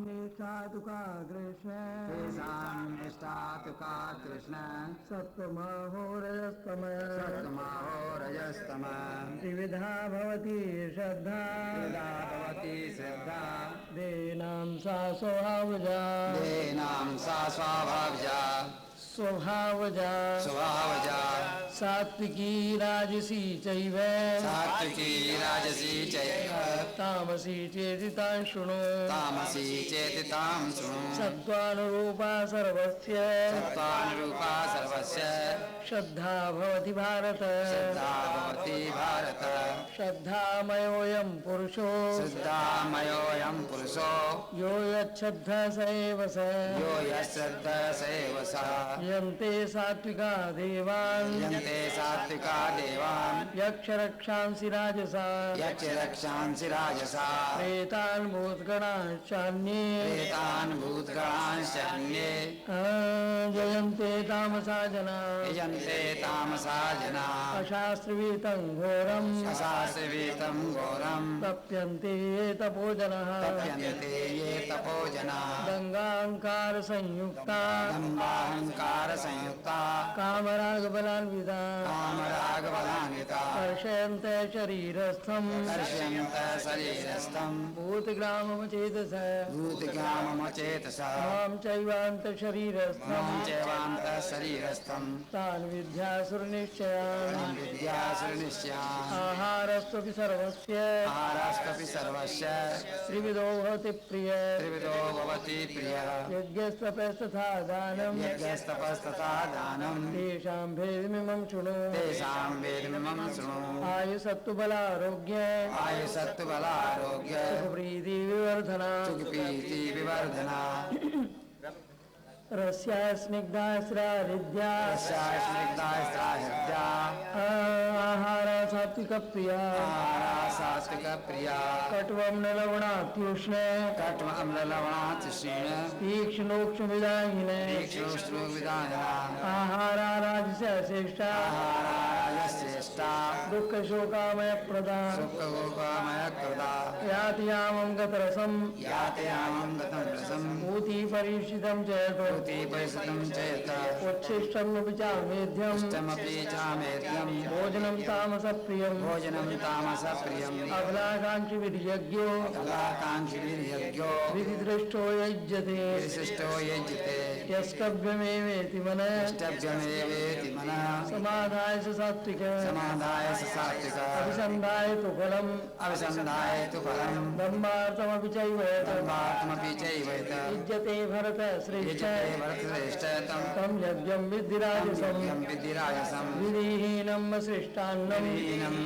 निष्ठा तु का कृष्ण तेषां निष्ठा तु का कृष्ण सत्त्वमहो रजस्तमः सत्त्वमहो रजस्तमः त्रिविधा भवति श्रद्धा त्रिविधा भवति श्रद्धा देनां सा स्वभावजा देनां सा स्वभावजा स्वभावजा सात्विकी राजसी चैव सात्विकी राजसी चैव तामसी चेति तां शृणु तामसी चेति तां शृणु सत्त्वानुरूपा सर्वस्य सत्त्वानुरूपा सर्वस्य श्रद्धा भवति भारत श्रद्धा भवति भारत श्रद्धामयोऽयं पुरुषो श्रद्धामयोऽयं पुरुषो यो यच्छ्रद्धा स एव स यो यश्रद्धा स एव सः यन्ते सात्विका देवान् यन्ते सात्विका देवान् यक्षरक्षांसि राजसा यक्षरक्षांसि राजसा प्रेतान् भूतगणाश्चान्ये प्रेतान् भूतगणांश्चान्ये जयन्ते तामसा जना यजन्ते तामसा जना अशास्त्रवीतं घोरम् अशास्त्रवीतं घोरं तप्यन्ते ये तपोजनः तप्यन्ते ये तपोजनाः दङ्गाङ्कार संयुक्ता दम्भाहंकार संयुक्ता कामरागबलान्विता कामरागबलान्विता कर्षयन्ते शरीरस्थं कर्षयन्त शरीरस्थं भूतग्राममचेतस भूतग्राममचेतसा मां चैवान्तशरीरस्थं मां चैवान्त शरीरस्थं तान् विद्यासुरनिश्चयान् विद्यासुरनिश्चयान् आहारस्त्वपि सर्वस्य आहारस्त्वपि सर्वस्य त्रिविधो भवति प्रिय त्रिविधो भवति प्रियः यज्ञस्तपस्तथा दानं यज्ञस्तपस्तथा दानं तेषां भेदमिमं शृणु तेषां वेदमिमं शृणु आयुसत्तुबलारोग्य आयुसत्तुबलारोग्य सुखप्रीति विवर्धना सुखप्रीति विवर्धना रस्या स्निग्धा स्रारिद्या स्निग्धा आहार सात्विकप्रिया सात्विकप्रिया कट्वं न लवणात्युष्ण कट्व अम्ललवणातिशीर्ण तीक्ष्णोक्षुविदाहिन तीक्ष्णोष्णुविदायना आहारा राजस्यश्रेष्ठा श्रेष्ठा दुःखशोकामयप्रदा सुखगोपामयकृता याति यामं गतरसं यातयामं गतं रसं ऊती परीक्षितं चेत् भूति परिसुतं चेत उच्छिष्टमपि चामेध्यम् इष्टमपि चामेद्यं भोजनं तामसप्रियम् भोजनं तामसप्रियम् अबलाकाङ्क्षिविर्यज्ञो कलाकाङ्क्षिर्यज्ञो विधिदृष्टो युज्यते विशिष्टो यज्यते यस्तव्यमेवेति मनः इष्टव्यमेवेति मनः समाधाय स सात्विक समाधाय स सात्विक अभिसन्धाय तु फलम् अभिसन्धाय तु फलं ब्रह्मार्थमपि चैव धर्मात्मपि चैव युज्यते भरत श्रेष्ठ यजते भरतश्रेष्ठ तं यज्ञं विद्धिराजसं यं विधिराजसं विधिहीनं सृष्टान्नं विहीनं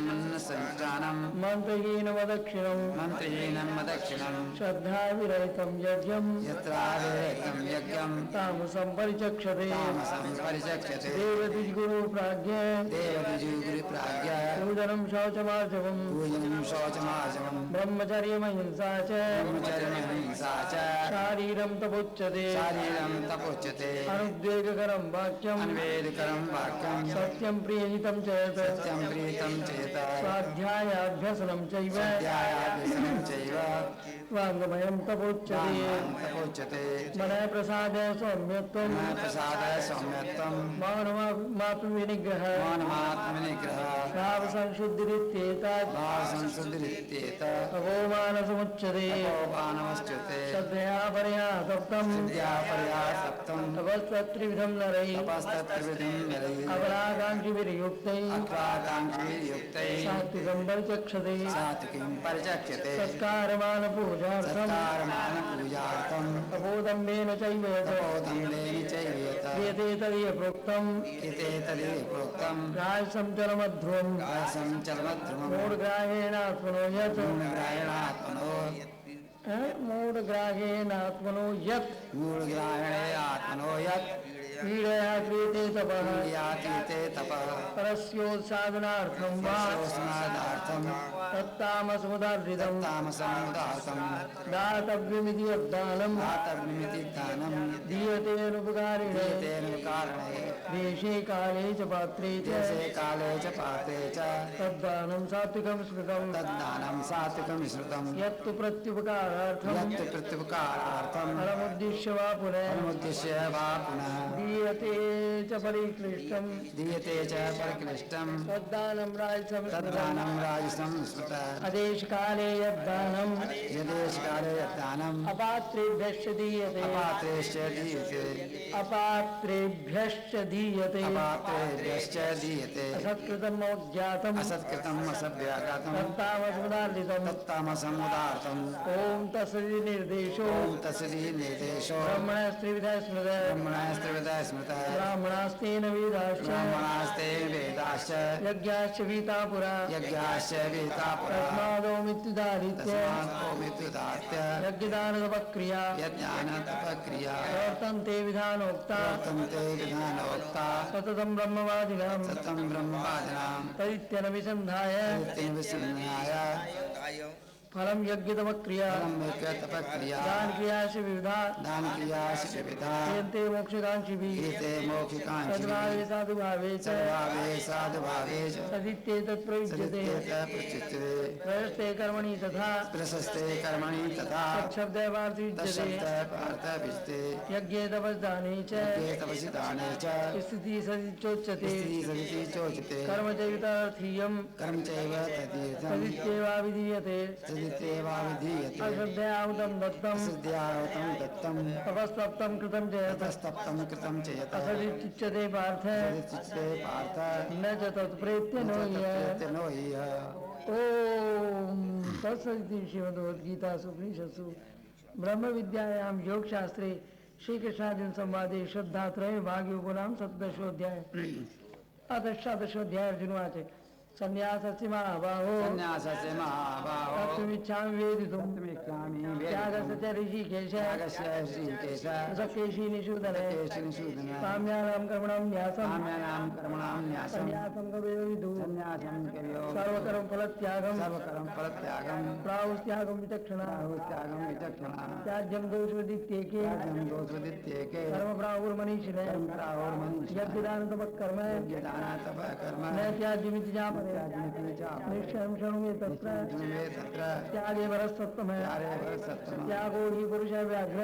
संस्थानं मन्त्रहीनमदक्षिणं मन्त्रीहीनं दक्षिणं श्रद्धाविरहितं यज्ञं यत्रावेदं यज्ञं तामसं परिचक्षते तामसं परिचक्षते देवद्विजगुरुप्राज्ञ देवद्विजगुरुप्राज्ञ पूजनं शौचमार्जवम् पूजनं शौचमार्जवं ब्रह्मचर्यमहिंसा च ब्रह्मचर्यमहिंसा च शारीरं तपोच्यते शारीरं तपोच्यते अनुद्वेगकरं वाक्यम् अन्वेदकरं वाक्यं सत्यं प्रियहितं चेत् सत्यं प्रीतं चेत स्वाध्यायाभ्यसनं चैव स्वाध्यायाभ्यसनं चैव वाङ्मयं तपोच्यते तपोच्यते मनः प्रसादे सौम्यत्वं प्रसादः सौम्यत्वं मौनमात्मविनिग्रह मौनमात्मनिग्रह भावसंशुद्धिरित्येतत् भावसंशुद्धिरित्येत तपोमानसमुच्यते तपोपानमुच्यते श्रद्धया परया तप्तं विद्या पर्यासप्तं तपस्तत्त्रिविधं नरैः तपस्तत्त्रिविधं नरैः अपराकाङ्क्षिभिर्युक्तैः अप्राकाङ्क्षियुक्तैः सात्विकं परिचक्षते सात्विकीं परिचक्ष्यते सत्कारमानपूजार्थं सत्कारमानपूजार्थं तपोदम्भेन चैव तपोदम्भेन चैवेत क्रियते तदीय प्रोक्तम् इति तदेव प्रोक्तं राजसञ्चलमध्रुवम् राजसं चलमध्रुवं मूढग्राहेणात्मनो यत् मूढग्रायणात्मनो मूढग्राहेणात्मनो यत् मूढग्रायणे आत्मनो यत् पीडया क्रियते तपः यातीते तपः परस्योत्साधनार्थं वा स्नादार्थं तत्तामसमुदाहृतं तामसमुदाहृतं दातव्यमिति यद्दानं दातव्यमिति दानं दीयतेनुपकारिणे तेन कारणे देशे काले च पात्रे च देशे काले च पात्रे च तद्दानं सात्विकं स्मृतं तद्दानं सात्विकं श्रुतं यत्तु प्रत्युपकारार्थं यत् प्रत्युपकारार्थं फलमुद्दिश्य वा पुनः फलमुद्दिश्य वा पुनः दीयते च परिक्लिष्टं दीयते च परिक्लिष्टं तद्दानं राजसं तद्दानं राजसं स्मृत अदेशकाले यद्दानं यदेशकाले यद्दानम् अपात्रेभ्यश्च दीयते अपात्रेश्च दीयते अपात्रेभ्यश्च दीयते अपात्रेभ्यश्च दीयते असत्कृतम् अज्ञातम् असत्कृतम् असभ्याघातम् तत्तामसमुदाहृतं तत्तामसमुदाहृतम् ॐ तस्सदि निर्देशो ॐ तस्सदि निर्देशो ब्रह्मणस्त्रिविधः स्मृतः ब्रह्मणस्त्रिविधः स्मृतः ब्राह्मणास्तेन वेदाश्च ब्राह्मणास्तेन वेदाश्च यज्ञाश्च वीता पुरा यज्ञाश्च वेदा पुरा तस्मादोमित्युदाहृत्य तस्मात् यज्ञदानतपक्रिया यज्ञानतपक्रिया प्रवर्तन्ते विधानोक्ता वर्तन्ते विधानोक्ता सततं ब्रह्मवादिनां सतं ब्रह्मवादिनां तदित्यनभिसन्धाय तेन विसन्न्याय फलं यज्ञतपक्रिया फलं तपक्रिया दानक्रियाश्च विविधा दानक्रियाश्च विविधा क्रियन्ते मोक्षकाङ्क्षिभिः क्रियते मौखिकाङ्क्षिभिः तद्भावे साधुभावे च सर्वभावे साधुभावे च तदित्येतत् प्रयुज्यते सदित्येतः प्रच्युत्यते प्रशस्ते कर्मणि तथा प्रशस्ते कर्मणि तथा तच्छब्दवार्तियुज्यते तत्शब्दः पार्थभिस्ते यज्ञे तपस्दाने च ये तपसि दाने च स्थितिः सदिच्योच्यते स्त्री सदिति चोचिते कर्म चैतर्थीयं कर्म चैव तदीयतं तदित्येवाभिधीयते तदित्येवाविधीयते अश्रद्धयाहुतं दत्तं सिद्ध्याहुतं दत्तं तपस्तप्तं कृतं च ततस्तप्तं कृतं च यत् असदिच्युच्यते पार्थ तदिच्युते पार्थ न च तत्प्रेत्य नो ह्यः। नो ह्यः। ॐ तत्सदिति श्रीमद्भगवद्गीतासु उपनिषत्सु ब्रह्मविद्यायां योगशास्त्रे श्रीकृष्णार्जुन संवादे श्रद्धात्रय भाग्योगुणां सप्तदशोऽध्याय अष्टादशोऽध्याय अर्जुनवाच संन्यासस्य महाबाहो सन्न्यासस्य महाबाहो तत्त्वमिच्छामि वेदितुं तत्त्वमिच्छामि त्यागस्य च ऋषिकेश त्यागस्य ऋषिकेश सकेशी निषूदन सकेशिनिषूदन काम्यानां कर्मणां न्यासं काम्यानां कर्मणां न्यासं संन्यासं कवयो विदुः सन्न्यासं कवयो सर्वकर्म फलत्यागं सर्वकर्म फलत्यागं प्राहुस्त्यागं विचक्षणा त्यागं विचक्षणा त्याज्यं दोषोदित्येके त्यागं दोषोदित्येके कर्म प्राहुर्मनीषिणे कर्मप्राहुर्मनुष्यः यज्ञदानतपःकर्म यज्ञदानतपः कर्म न त्याज्यमिति जापते त्याज्यमिति चापते निश्चयं शृणुमे तत्र निश्चयं तत्र त्यागे वरसत्तमः त्यागे वरसत्तमः त्यागो हि पुरुषः व्याघ्र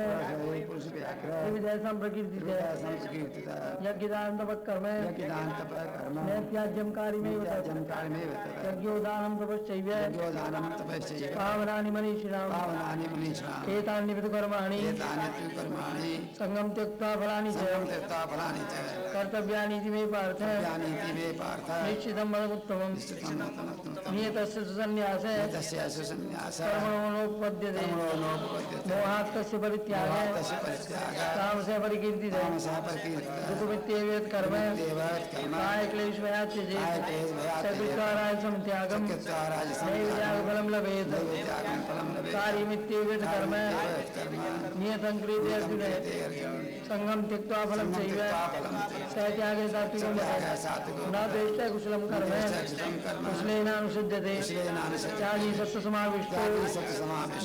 पुरुषव्याघ्र त्रिविधः सम्प्रकीर्तिते संस्कृतिता यज्ञदानतपःकर्म यज्ञदानतपः कर्म न त्याज्यं कार्यमेव तत् त्याज्यं कार्यमेव तत् यज्ञोदानं तपश्चैव यज्ञोदानं तपश्चैव पावनानि मनीषिणां पावनानि मनीषिणाम् एतान्यपितु कर्माणि एतानि तु कर्माणि सङ्गं त्यक्त्वा फलानि च सर्वं त्यक्त्वा फलानि च कर्तव्यानि इति मे पार्थ ज्ञानीति मे पार्थ निश्चितं मदमुत्तमं निश्चितं मतमत्मतं नियतस्य सुसन्न्यास तस्य सुसन्न्यासः कर्मणो नोपपद्यते कर्मणो नोपपद्यते मोहात् तस्य परित्यागः तस्य परित्यागः तामसः परिकीर्तितः तामसः परिकीर्तितः दुःखमित्येव कर्म देव कर्म कायक्लेशभया त्यजेत् कायक्लेशभयात् सकृत्वा राजसं त्यागं कृत्वा राजसं नैव त्यागफलं लभेत् त्यागं फलं लभेत् कार्यमित्येव कर्म कर्म नियतं क्रियते अर्जुन सङ्गं त्यक्त्वा फलं चैव स त्यागे सात्विकं सात्विकं न द्वेष्टा कुशलं कर्म कुशलं कर्म कुशलेनानुषिध्यते त्यागी सत्त्वसमाविष्टो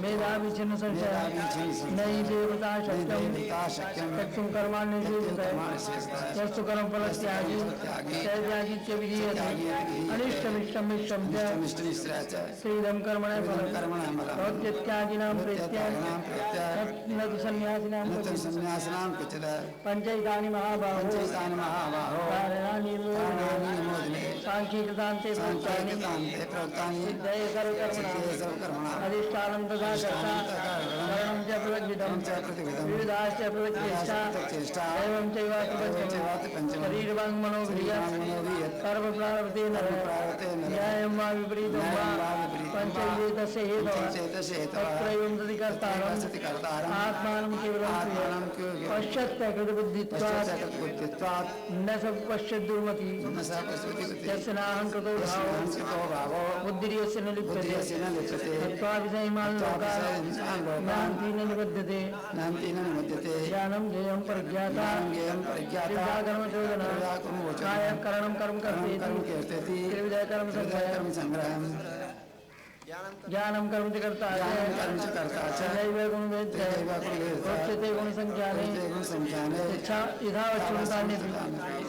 मेधावी छिन्न संशयः न हि देवता शक्यं त्यक्तुं कर्माण्यशेषतः यस्तु कर्मफलत्यागी स त्यागीत्य विधीयते अनिष्टमिष्टं च श्रीदं कर्मणः फलं भवत्यत्यागिनां प्रेत्य न तु सन्न्यासिनां क्वचित् सन्न्यासिनां क्वचित् पञ्चैतानि महाबाहो पञ्चैतानि महाबाहो कारणानि निमोदने साङ्ख्यकृतान्ते प्रोक्तानि साङ्ख्यकृतान्ते प्रोक्तानि सिद्धये सर्वकर्मणां अधिष्ठानं तथा कर्ता करणं च प्रवज्जितं विविधाश्च प्रवृत्तिश्च एवं चैवाति पञ्चमं शरीरवाङ्मनोभिर्यः कर्मप्रारब्धेन न्यायं वा विपरीतं वा पञ्चैवेतस्य हेतवः तत्रैवं सति कर्तारम् आत्मानं केवलं पश्यत्यकृतबुद्धित्वात् न स पश्यद्दुर्मति यस्य नाहं कृतो भावो बुद्धिर्यस्य न लिप्यते तत्त्वा विषयमान् लोकाः ज्ञान्ति न निबध्यते ज्ञानं ज्ञेयं परिज्ञाता कर्मचोदना कायः करणं कर्म कर्तेति त्रिविधः कर्म संग्रहम् ज्ञानं कर्म च कर्ता ज्ञानं कर्म च कर्ता च तथैव गुणवेद्य तथैव गुणवेद्य उच्यते गुणसंख्याने गुणसंख्याने यथावच्छुतानि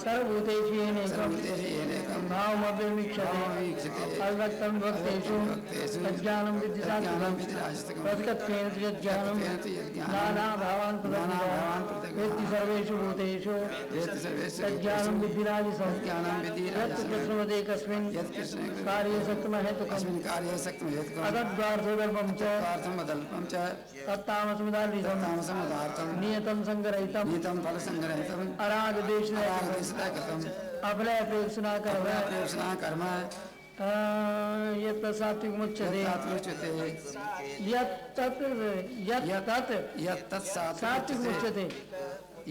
सर्वभूतेषु येनैकं भावमव्यमीक्षते अव्यक्तं भक्तेषु तज्ज्ञानं विद्धि सात्विकं प्रत्यक्षेण तु यज्ज्ञानं नानाभावान् प्रदर्शितं वेत्ति सर्वेषु भूतेषु तज्ज्ञानं विद्धि राजसं यत् कृष्णवदेकस्मिन् कार्यसक्तमहेतुकम् अतद्वार्थोदल्पं च तत्तामसमुदाहृतं नियतं संग्रहितं फलसंग्रहितं अरागदेशनाकृतं अफलेपेक्षणा कर्म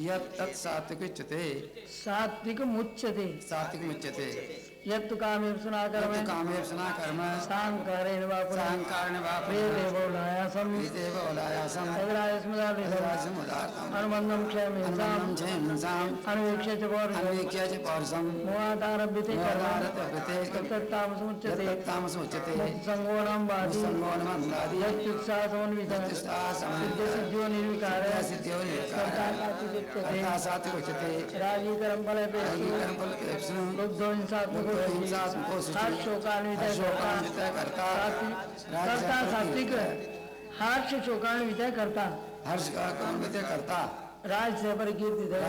यत् सात्विकमुच्यते सात्विकमुच्यते सात्विकमुच्यते यत्तु कामेप्सुना कर्म सांकारेण वा प्रेते बहुलायासं तद्राजस्मदार्थ अनुबन्धं क्षयमेषाम् अनुवीक्ष्य च पौरुषं मोहादारभ्यते कर्म तत्तामसमुच्यते मुक्तसङ्गोणं वादी यत्युत्साहसमन्वितः सिद्ध्यसिद्ध्यो निर्विकारः कर्ता राजीकरं फलेपेक्षु लुब्धो हिंसात्मको सात्विक हर्ष शोकान्वित करता हर्ष का करता राज से परिकीर्तित है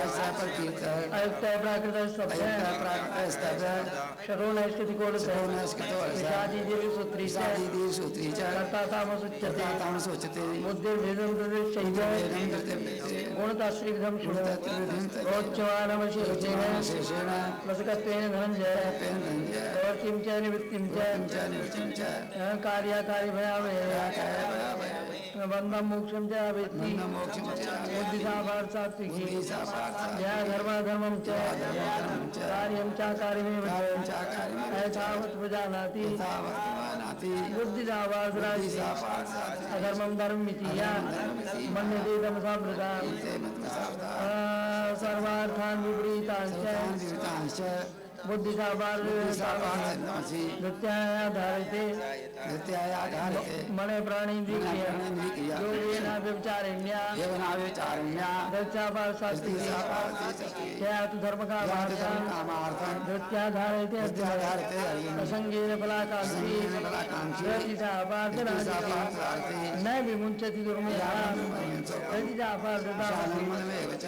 अयुक्त प्राकृत स्तब्ध शरोण स्थितिकोण शादी देवी सूत्री कर्ता तामसुच्यते बुद्धिर्भेदं प्रदर्शयति गुणताश्रीविधं रोच्यमानमशेषेण रसकत्वेन धनञ्जय प्रवृत्तिं च निवृत्तिं च कार्याकारिभयावहे बंधम मोक्षम च वेत्ति बुद्धिसाभार सात्विकी या धर्मधर्मं च कार्यं च कार्यमेव ऐतावत् प्रजानाति बुद्धिसाभार राजसी अधर्मं धर्ममिति या मन्यते तमसा सर्वार्थान् विपरीतांश्च बुद्धिसाभार नृत्याधारिते मने प्राणीन्द्रिय योगेनाव्यभिचारिण्या दक्षाभार सात्विकी धर्मकामार्थं नृत्याधारिते असंगेन फलाकांक्षी न विमुञ्चति दुर्मेधा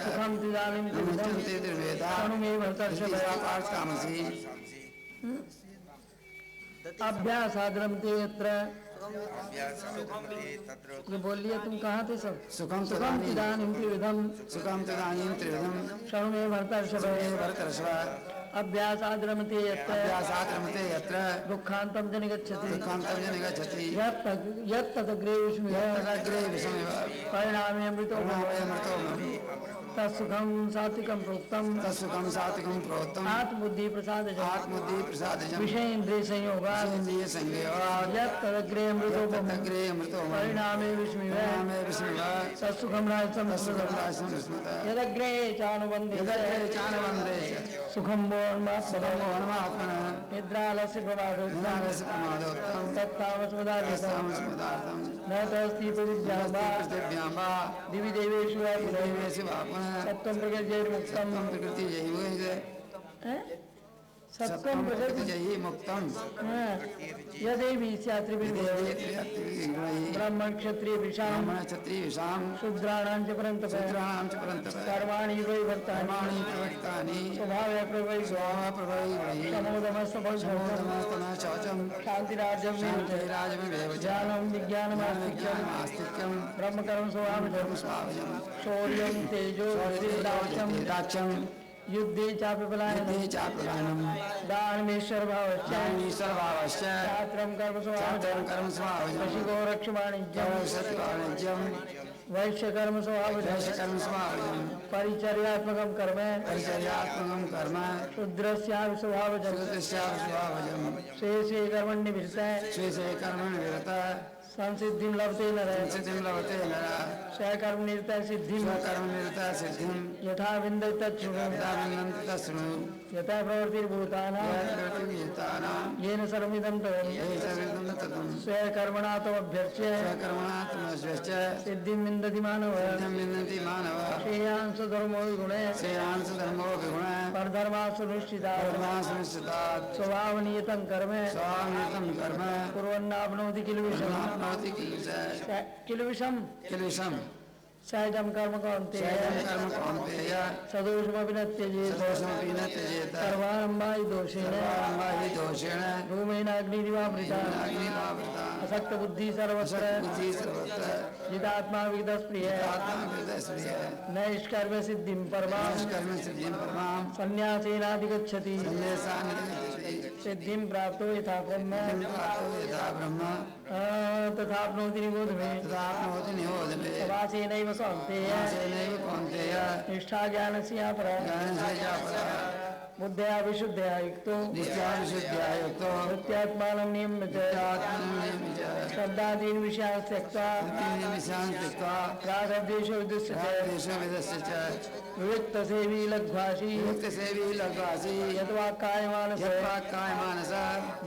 सुखं त्रिदानीं तनुमेव अभ्यासाद्रम ते यत्र ये बोलिए तुम कहाँ थे सब सुखम त्रिदानीं त्रिविधम शरणु में भरतर्षभ अभ्यासाद्रमते यत्र दुःखान्तं च निगच्छति यत्तदग्रे विस्मृह परिणामे अमृतो तत्सुखं सात्विकं प्रोक्तम् आत्मबुद्धि प्रसादजं विषयेन्द्रिय संयोगात् यत्तदग्रे अमृतोपमं परिणामे विस्मृह तत्सुखं राजसं यदग्रे चानुबन्धे सुखं मोहनमात्मनः निद्रालस्य प्रमादोत्तमं तत्तामसमुदाहृतं न तस्ति पृथिव्यां वा दिवि देवेषु वा सत्त्वं प्रकृतिर्मुक्तं सत्त्वं प्रकृति मुक्तम यदेवी ब्राह्मण क्षत्रिय विषाम शूद्राणां च परन्तप कर्माणि प्रवर्तानि स्वभाव प्रभवि शांतिराज्यमेव ज्ञानं विज्ञानमास्तिक्यं ब्रह्मकर्म स्वभावजं शौर्यं तेजो दाक्ष्यं युद्धे चापि पलायनं दानमेश्वर भावश्च शास्त्रं कर्म स्वभावजं वशिको रक्षवाणिज्यं वैश्यकर्म स्वभावजं परिचर्यात्मकं कर्म शूद्रस्यापि स्वभावजं स्वे स्वे कर्मण्यभिरतः संसिद्धिं लभते नरः सिद्धिं लभते नरः सहकर्म निरता सिद्धिं स्वकर्म निरता सिद्धिं यथा विन्दति तच्छृणु यथा विन्दन्ति तच्छृणु यथा प्रवृत्तिर्भूतानां प्रवृत्तिर्भूतानां येन सर्वमिदं तदं येन सर्वमिदं ततं स्वकर्मणा तमभ्यर्च्य स्वकर्मणा तमभ्यर्च्य सिद्धिं विन्दति मानवः सिद्धिं विन्दन्ति मानवः श्रेयांस धर्मो विगुणे श्रेयांस धर्मो विगुणः परधर्मासुनिश्चितात् धर्मासुनिश्चितात् स्वभावनियतं कर्म स्वामितं कर्म कुर्वन्नाप्नोति किल विषम् नाप्नोति किल विषम् सहजं कर्म कौन्तेय सहजं कर्म कौन्तेय सदोषमपि न त्यजेत् सदोषमपि न त्यजेत् सर्वारम्भा हि दोषेण सर्वारम्भा हि दोषेण धूमेनाग्निरिवावृता अग्निमावृता असक्तबुद्धिः सर्वत्र बुद्धिः सर्वत्र जितात्मा विगतस्प्रियः आत्मविदस्प्रियः नैष्कर्म्य सिद्धिं परमां कर्म सिद्धिं परमां संन्यासेनाधिगच्छति सन्न्यासान्निधिगच्छति सिद्धिं प्राप्तो यथा ब्रह्म प्राप्तो यथा ब्रह्म तथाप्नोति निबोध मे तथाप्नोति निबोध मे सवासेनैव कौन्तेय सेनैव कौन्तेय निष्ठा ज्ञानस्य या परा ज्ञानस्य या परा बुद्धया विशुद्धया युक्तो नित्या विशुद्ध्या युक्तो नित्यात्मानं नियम्य च आत्मनियमि च शब्दादीन् विषयान् त्यक्त्वा विषयान् त्यक्त्वा रागद्वेषो विदुष्य च देशविदस्य च विविक्तसेवी लघ्वासी युक्तसेवी लघ्वासी यद्वाक्कायमानस यद्वाक्कायमानस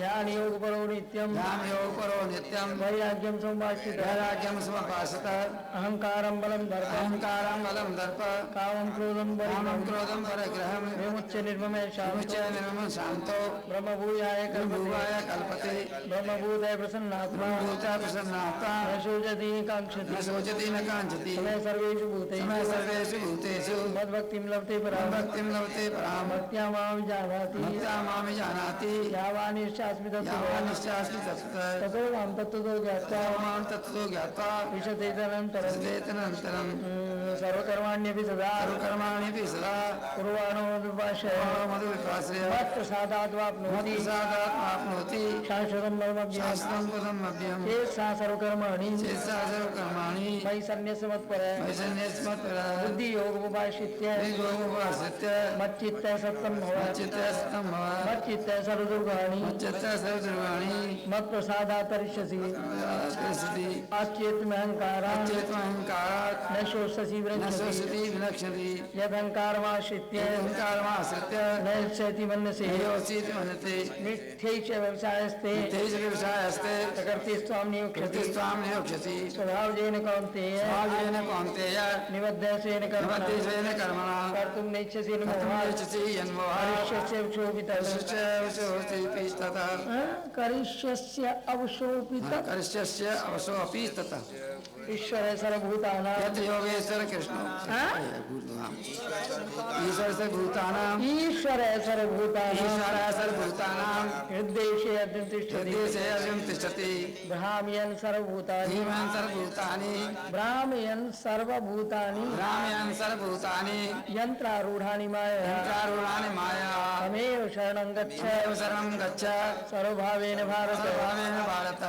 ध्यानयोगपरो नित्यं ध्यानयोगपरो नित्यं वैराग्यं सम्भाषित वैराग्यं समपासत अहङ्कारं बलं दर्पं अहङ्कारं बलं दर्प कामं क्रोधं कामं परिग्रहं क्रोधं परग्रहं विमुच्य निर्ममे विमुच्य शान्तो निर्ममः शान्तो ब्रह्मभूयाय कल्पते भूवाय कल्पते ब्रह्मभूताय प्रसन्नात्मा भूता प्रसन्नात्मा न शोचति काङ्क्षति न शोचति न काञ्चति समय सर्वेषु भूतेषु समय सर्वेषु भूतेषु मद्भक्तिं लभते परां भक्तिं लभते परां भक्त्या मां जानाति भक्त्या मां जानाति यावानिश्चास्मि यावानिश्चास्मि तत्र ततो मां तत्त्वतो ज्ञात्वा मां तत्त्वतो ज्ञात्वा विशतेतनन्तरं विशतेतनन्तरं सर्वकर्माण्यपि सदा सर्वकर्माण्यपि सदा कुर्वाणो मधुपाशय मधुविपाश्रय मत्प्रसादाद्वाप्नोति मत्प्रसादात्माप्नोति शाश्वतं परमज्ञानं शास्त्रं पदमभ्यं चेत्सा सर्वकर्माणि चेत्सा सर्वकर्माणि मयि सन्न्यस्य मत्परः वैसन्यस्मत्परः बुद्धियोगमुपाश्रित्य विगोमुपाश्रित्य मच्चित्तः सत्तं भव मच्चित्तः सत्तं भव मच्चित्तः सर्वदुर्गाणि मच्चित्तः सर्वदुर्गाणि मत्प्रसादात् तरिष्यसि स्पृशति आच्चेत्महङ्कारान् अचेतमहङ्कारात् न शोषसि न विनश्यति शोषति विनक्ष्यति यदहङ्कारमाश्रित्य अहङ्कारमाश्रित्य न इच्छति मन्यसे योऽसीति मन्यते मिथ्यैष व्यवसायस्ते तेज व्यवसायस्ते प्रकृति स्वां नियोक्ष्यति कृतिस्त्वां नियोक्ष्यति स्वभावजेन कौन्तेय स्वाजेन कौन्तेय निबद्धस्वेन कर्मणा नवद्देशेन कर्मणा कर्तुं नेच्छसि कर्तुं मोहात् नेच्छसि यन्मोहात् करिष्यस्य अवशोऽपि तत् करिष्यस्य अवशोऽपि तत् करिष्यस्य अवशोऽपि ततः ईश्वर सर्वभूतानां यत् योगेश्वर कृष्ण ईश्वर सर्वभूतानां ईश्वर सर्वभूतानां ईश्वर सर्वभूतानां हृद्देशे अर्जुन तिष्ठति हृदये अर्जुन तिष्ठति भ्रामयन् सर्वभूतानि धीमान् सर्वभूतानि भ्रामयन् सर्वभूतानि रामयान् सर्वभूतानि यन्त्रारूढानि माया यन्त्रारूढानि माया तमेव शरणं गच्छ तमेव शरणं गच्छ सर्वभावेन भारत सर्वभावेन भारत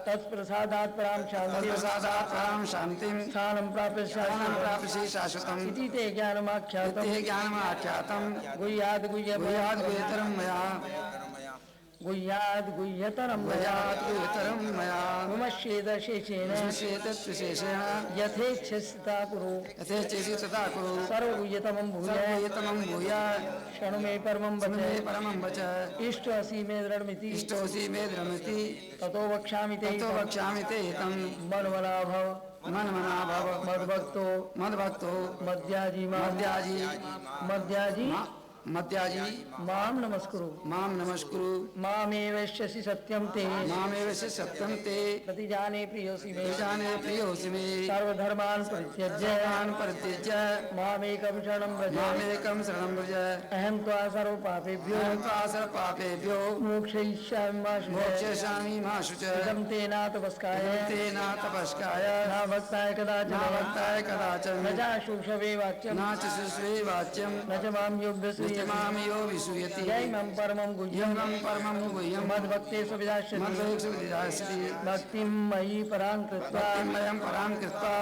तत्प्रसादात् परां शान्तिं तत्प्रसादात् परां शान्तिं स्थानं प्राप्य स्थानं प्राप्स्यसि शाश्वतम् इति ते ज्ञानमाख्यातं ते ज्ञानमाख्यातं गुह्याद् गुह्याद् गुह्यतरं मया गुह्याद् गुह्यतरं गुह्याद् गुह्यतरं मया विमश्येदशेषेण विशेषेतत् विशेषेण यथेच्छसिता कुरु यथेच्छसि तथा कुरु सर्वगुह्यतमं भूय सर्वहितमं भूय शृणु मे परमं मे वच परमं वच इष्ट असि मे दृढमिति इष्टोऽसि मे दृढमिति ततो वक्ष्यामि ते ततो वक्ष्यामि ते हितं मन्मना भव मन्मना भव मद्भक्तो मद्भक्तो मद्याजी मद्याजी मां नमस्कुरु मां नमस्कुरु मामेवैष्यसि सत्यं ते मामेव सत्यं ते प्रतिजाने प्रियोऽसि मे जाने प्रियोऽसि मे सर्वधर्मान् परित्यज्य सर्वान् परित्यज्य मामेकं शरणं व्रज मामेकं शरणं व्रज अहं त्वा सर्वपापेभ्यो सर्वपापेभ्यो मोक्षयिष्यामि मा शुच मोक्षयिष्यामि मा शुच इदं ते नातपस्काय ते न तपस्काय न भक्ताय कदाचन न भक्ताय कदाचन न च शुषवे वाक्यं न च शुश्वे वाच्यं न च मां योग्यसे मां यो विसूयति जैमं परमं गुह्यं यं परमं गुह्यं मद्भक्ते सुविदास्यति मद्भक्तिविदास्यति भक्तिं मयि परां कृत्वा भक्तिमयं परां कृत्वा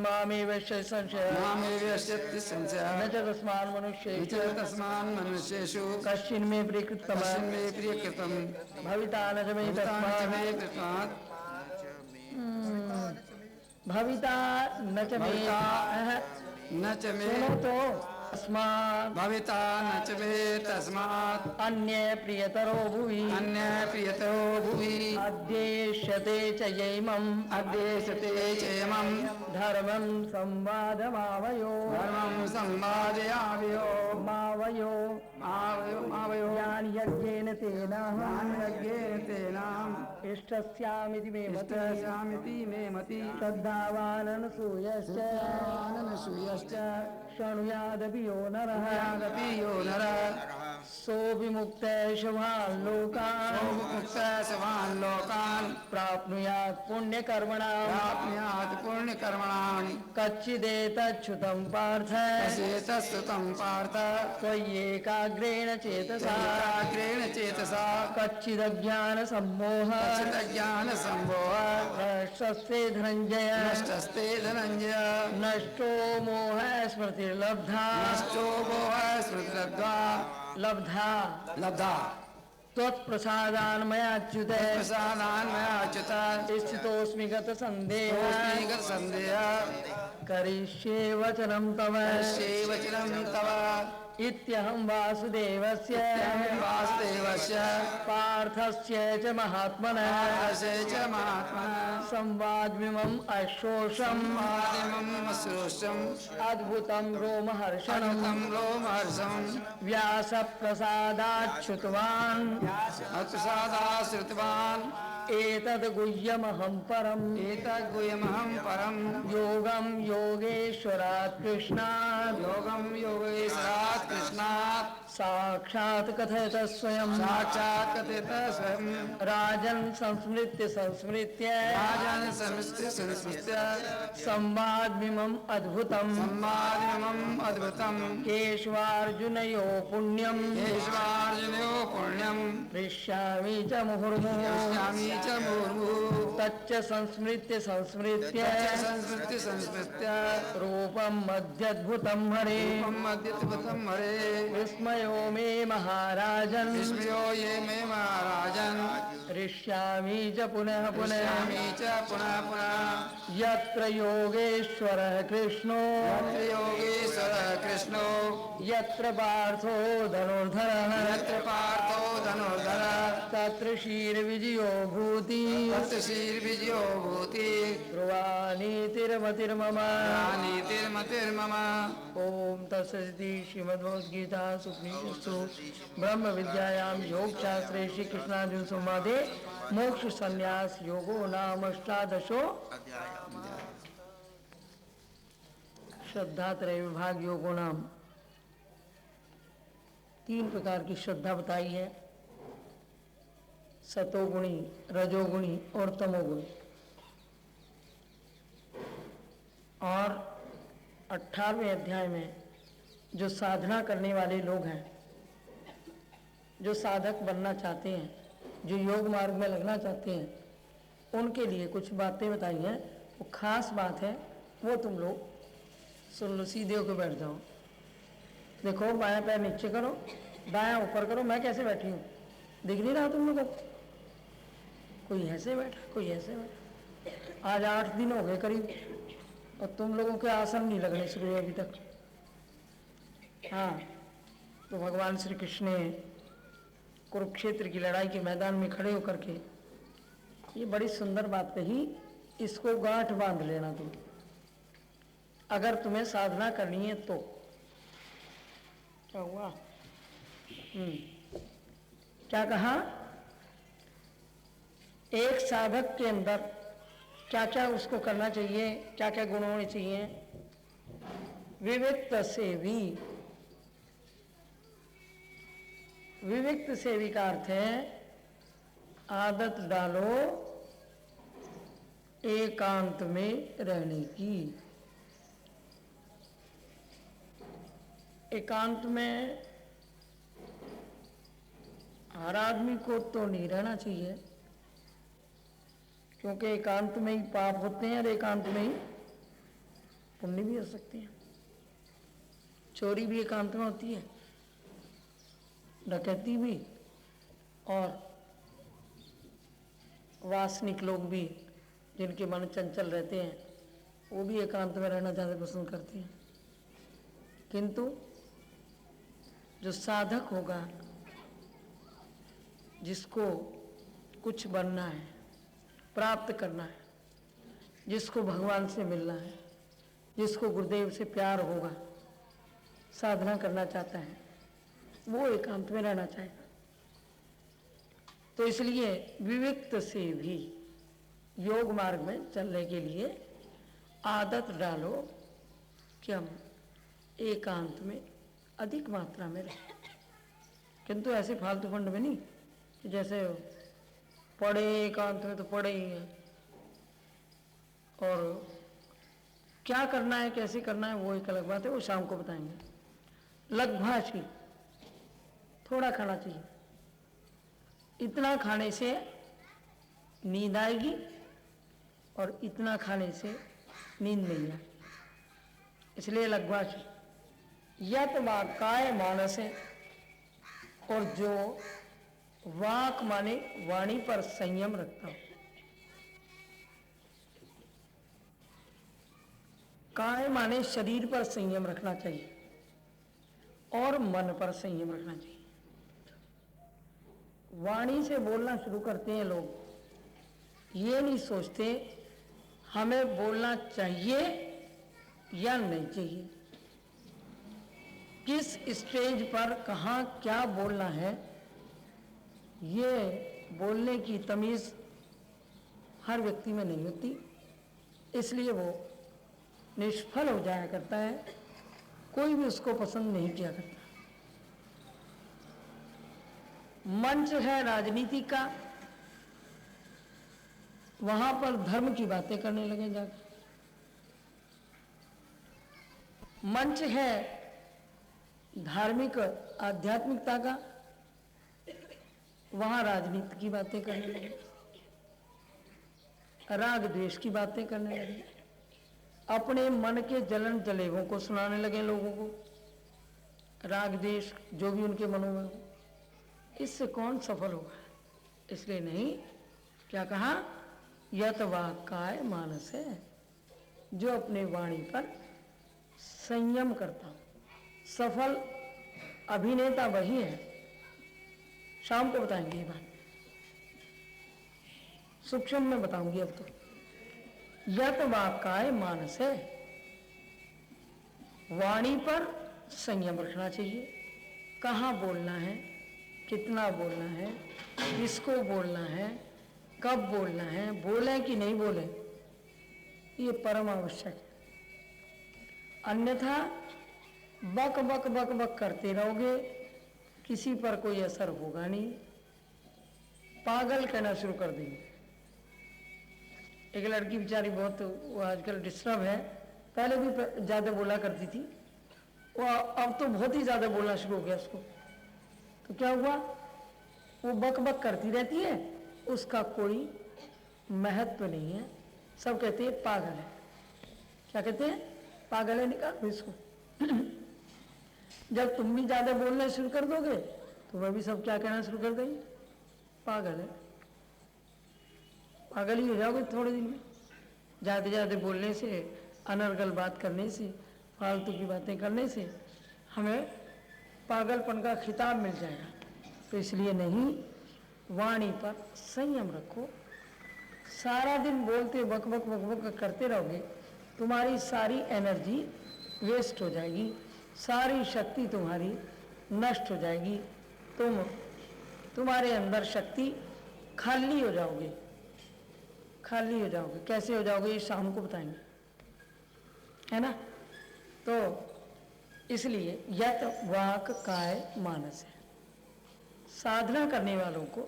मामेवैष्य संशयः मामेवस्यति संशयः न च तस्मान् मनुष्येषु तस्मान् मनुष्येषु कश्चिन् मे प्रियकृतमः कस्मिन् मे प्रियकृतं भविता न च मे भविता न च तस्मात् मे कृतात् भविता न च मे भविता अह, न च मे सुनो तो अस्मात् भविता न च मे तस्मात् अन्य प्रियतरो भुवि अन्य प्रियतरो भुवि अद्येष्यते च यैमम् अद्येष्यते चेमं धर्मं संवादमावयो धर्मं संवादयामयो मावयो मावयो ज्ञानयज्ञेन तेनाहम् ज्ञानयज्ञेन तेनाम् इष्टस्यामिति मे मतिः इष्टस्यामिति मे मति श्रद्धावाननसूयश्च अनसूयश्च शृणुयादपि यो नरः यादपि यो नरः सोऽविमुक्तः शुभान् लोकान् मुक्तः समान् लोकान् प्राप्नुयात् पुण्यकर्मणाम् प्राप्नुयात् पुण्यकर्मणाम् कच्चिदेतच्छ्रुतं पार्थ तस्येतस्तुतं पार्थ त्वय्येकाग्रेण चेतसा एकाग्रेण चेतसा कच्चिदज्ञानसम्मोहः कच्चिदज्ञानसम्भोहः नष्टस्ते धनञ्जय नष्टस्ते धनञ्जय नष्टो मोहः स्मृतिर्लब्धा नष्टो मोहः स्मृतिलब्धा लब्धा लब्धा त्वत्प्रसादान्मयाच्युत प्रसादान्मयाच्युत स्थितोऽस्मि गतसन्देहः तोऽस्मि गतसन्देहः करिष्ये वचनं तव करिष्ये वचनं तव इत्यहं वासुदेवस्य वासुदेवस्य पार्थस्य च महात्मनः पार्थस्य च महात्मनः संवादमिमम् अश्रोषम् संवादमिमम् अश्रोषम् अद्भुतं रोमहर्षणम् अद्भुतं रोमहर्षम् व्यासप्रसादात् श्रुतवान् अत्प्रसादाश्रितवान् एतद् गुह्यमहं परम् एतद्गुह्यमहं परम् योगं योगेश्वरात् कृष्णात् योगं योगेश्वरात् कृष्णात् साक्षात् कथयत स्वयं साक्षात् कथित स्वयं राजन् संस्मृत्य संस्मृत्य राजन् संस्मृत्य संवादमिमम् अद्भुतम् संवादमिमम् अद्भुतम् केशवार्जुनयो पुण्यम् केशवार्जुनयो पुण्यम् हृष्यामि च मुहुर्मुहुः पश्यामि च मुहुर्मुहुः तच्च संस्मृत्य संस्मृत्य संस्मृत्य संस्मृत्य रूपम् अद्यद्भुतं हरे रूपम् अद्भुतं हरे विस्मयो मे महाराजन् विस्मयो ये मे महाराजन् हृष्यामि च पुनः पुनः पश्यामि च पुनः पुनः यत्र योगेश्वरः कृष्णो यत्र योगेश्वरः कृष्णो यत्र पार्थो धनुर्धरः यत्र पार्थो धनुर्धरः तत्र शीर्विजयो भूति तत्र श्रीर्विजयो भूति ध्रुवानीतिर्मतिर्मम नीतिर्मतिर्मम ॐ तत्सदिति श्रीमद्भगवद्गीता सुपनिषत्सु ब्रह्म विद्यायां योगशास्त्रे श्रीकृष्णार्जुन संवादे मोक्ष संन्यास योगो नाम अष्टादशो श्रद्धा त्रय विभाग योगो नाम 3 प्रकार की श्रद्धा बताई है, सतोगुणी, रजोगुणी और तमोगुणी। और 18वें अध्याय में जो साधना करने वाले लोग हैं, जो साधक बनना चाहते हैं, जो योग मार्ग में लगना चाहते हैं, उनके लिए कुछ बातें बताई हैं। वो खास बात है, वो तुम लोग सुन लो। सीधे होकर बैठ जाओ। देखो, बायां पैर नीचे करो, दायां ऊपर करो। मैं कैसे बैठी हूँ दिख नहीं रहा तुम लोगों को? कोई ऐसे बैठा, कोई ऐसे बैठा। आज 8 दिन हो गए करीब, और तुम लोगों के आसन नहीं लगने शुरू हुए अभी तक। हाँ, तो भगवान श्री कृष्ण ने कुरुक्षेत्र की लड़ाई के मैदान में खड़े होकर के ये बड़ी सुंदर बात कही, इसको गांठ बांध लेना तुम, अगर तुम्हें साधना करनी है तो। क्या हुआ? क्या कहा? एक साधक के अंदर क्या क्या उसको करना चाहिए, क्या क्या गुण होने चाहिए? विविक्त सेवी। विविक्त सेवी का अर्थ है आदत डालो एकांत में रहने की। एकांत में हर आदमी को तो नहीं रहना चाहिए, क्योंकि एकांत में ही पाप होते हैं और एकांत में ही पुण्य भी हो सकते हैं। चोरी भी एकांत में होती है, डकैती भी, और वासनिक लोग भी जिनके मन चंचल रहते हैं वो भी एकांत में रहना ज़्यादा पसंद करते हैं। किंतु जो साधक होगा, जिसको कुछ बनना है, प्राप्त करना है, जिसको भगवान से मिलना है, जिसको गुरुदेव से प्यार होगा, साधना करना चाहता है, वो एकांत में रहना चाहेगा। तो इसलिए विविक्त से भी योग मार्ग में चलने के लिए आदत डालो कि हम एकांत में अधिक मात्रा में रहें। किंतु ऐसे फालतू फंड में नहीं कि जैसे पढ़े एकांत में तो पढ़े ही हैं, और क्या करना है कैसे करना है वो एक अलग बात है, वो शाम को बताएंगे। लघुभाषी थोड़ा खाना चाहिए, इतना खाने से नींद आएगी और इतना खाने से नींद नहीं आएगी। इसलिए लघुभाषी यत वाक्काय मानस है, और जो वाक माने वाणी पर संयम रखता हो, काय माने शरीर पर संयम रखना चाहिए और मन पर संयम रखना चाहिए। वाणी से बोलना शुरू करते हैं लोग, ये नहीं सोचते हमें बोलना चाहिए या नहीं चाहिए, किस स्टेज पर कहाँ क्या बोलना है, ये बोलने की तमीज़ हर व्यक्ति में नहीं होती। इसलिए वो निष्फल हो जाया करता है, कोई भी उसको पसंद नहीं किया करता। मंच है राजनीति का, वहां पर धर्म की बातें करने लगे जाकर। मंच है धार्मिक आध्यात्मिकता का, वहां राजनीति की बातें करने लगे, राग द्वेष की बातें करने लगे, अपने मन के जलन जलेबों को सुनाने लगे लोगों को, राग द्वेष जो भी उनके मनों में हो। इससे कौन सफल होगा? इसलिए नहीं, क्या कहा? यत वाक्काय मानस है, जो अपने वाणी पर संयम करता हो। सफल अभिनेता वही है। शाम को बताएंगे ये बात, सूक्ष्म में बताऊंगी अब तो। यत वाक्काय मानस है, वाणी पर संयम रखना चाहिए। कहाँ बोलना है, कितना बोलना है, किसको बोलना है, कब बोलना है, बोले कि नहीं बोले, ये परम आवश्यक है। अन्यथा बक बक बक बक करते रहोगे, किसी पर कोई असर होगा नहीं, पागल कहना शुरू कर देंगे। एक लड़की बेचारी बहुत, वो आजकल डिस्टर्ब है, पहले भी ज़्यादा बोला करती थी, वो अब तो बहुत ही ज़्यादा बोलना शुरू हो गया उसको। तो क्या हुआ, वो बक बक करती रहती है, उसका कोई महत्व नहीं है। सब कहते हैं पागल है। क्या कहते हैं? पागल है, निकालो इसको। जब तुम भी ज़्यादा बोलना शुरू कर दोगे तो वह भी सब क्या कहना शुरू कर देंगे? पागल है। पागल ही हो जाओगे थोड़े दिन में। ज़्यादा ज़्यादा बोलने से, अनर्गल बात करने से, फालतू की बातें करने से हमें पागलपन का खिताब मिल जाएगा। तो इसलिए नहीं, वाणी पर संयम रखो। सारा दिन बोलते बक बक बक बक करते रहोगे, तुम्हारी सारी एनर्जी वेस्ट हो जाएगी, सारी शक्ति तुम्हारी नष्ट हो जाएगी, तुम्हारे अंदर शक्ति खाली हो जाओगे। खाली हो जाओगे। कैसे हो जाओगे ये शाम को बताएंगे, है ना? तो इसलिए यत वाक काय मानस है। साधना करने वालों को,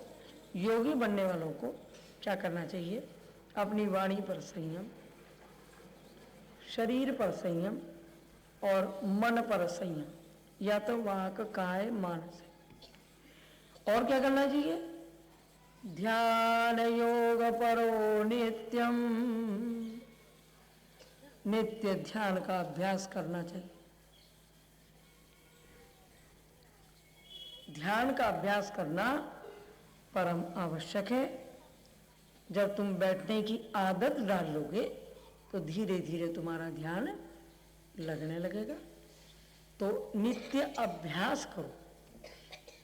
योगी बनने वालों को क्या करना चाहिए? अपनी वाणी पर संयम, शरीर पर संयम और मन पर संयम। यत वाक काय मानस है। और क्या करना चाहिए? ध्यान योग परो नित्यम, नित्य ध्यान का अभ्यास करना चाहिए। ध्यान का अभ्यास करना परम आवश्यक है। जब तुम बैठने की आदत डाल लोगे तो धीरे धीरे तुम्हारा ध्यान लगने लगेगा। तो नित्य अभ्यास करो,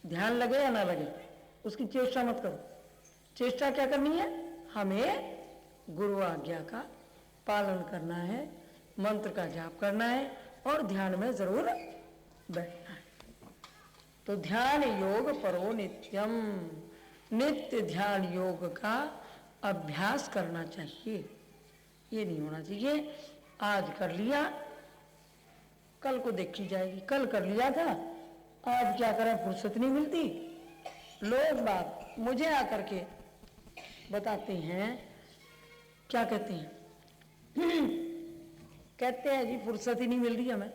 ध्यान लगे या ना लगे उसकी चेष्टा मत करो। चेष्टा क्या करनी है? हमें गुरु आज्ञा का पालन करना है, मंत्र का जाप करना है और ध्यान में जरूर बैठना है। तो ध्यान योग परो नित्यम, नित्य ध्यान योग का अभ्यास करना चाहिए। ये नहीं होना चाहिए आज कर लिया कल को देखी जाएगी, कल कर लिया था आज क्या करें, फुर्सत नहीं मिलती। लोग बात मुझे आकर के बताते हैं, क्या कहते हैं कहते हैं जी फुर्सत ही नहीं मिल रही हमें।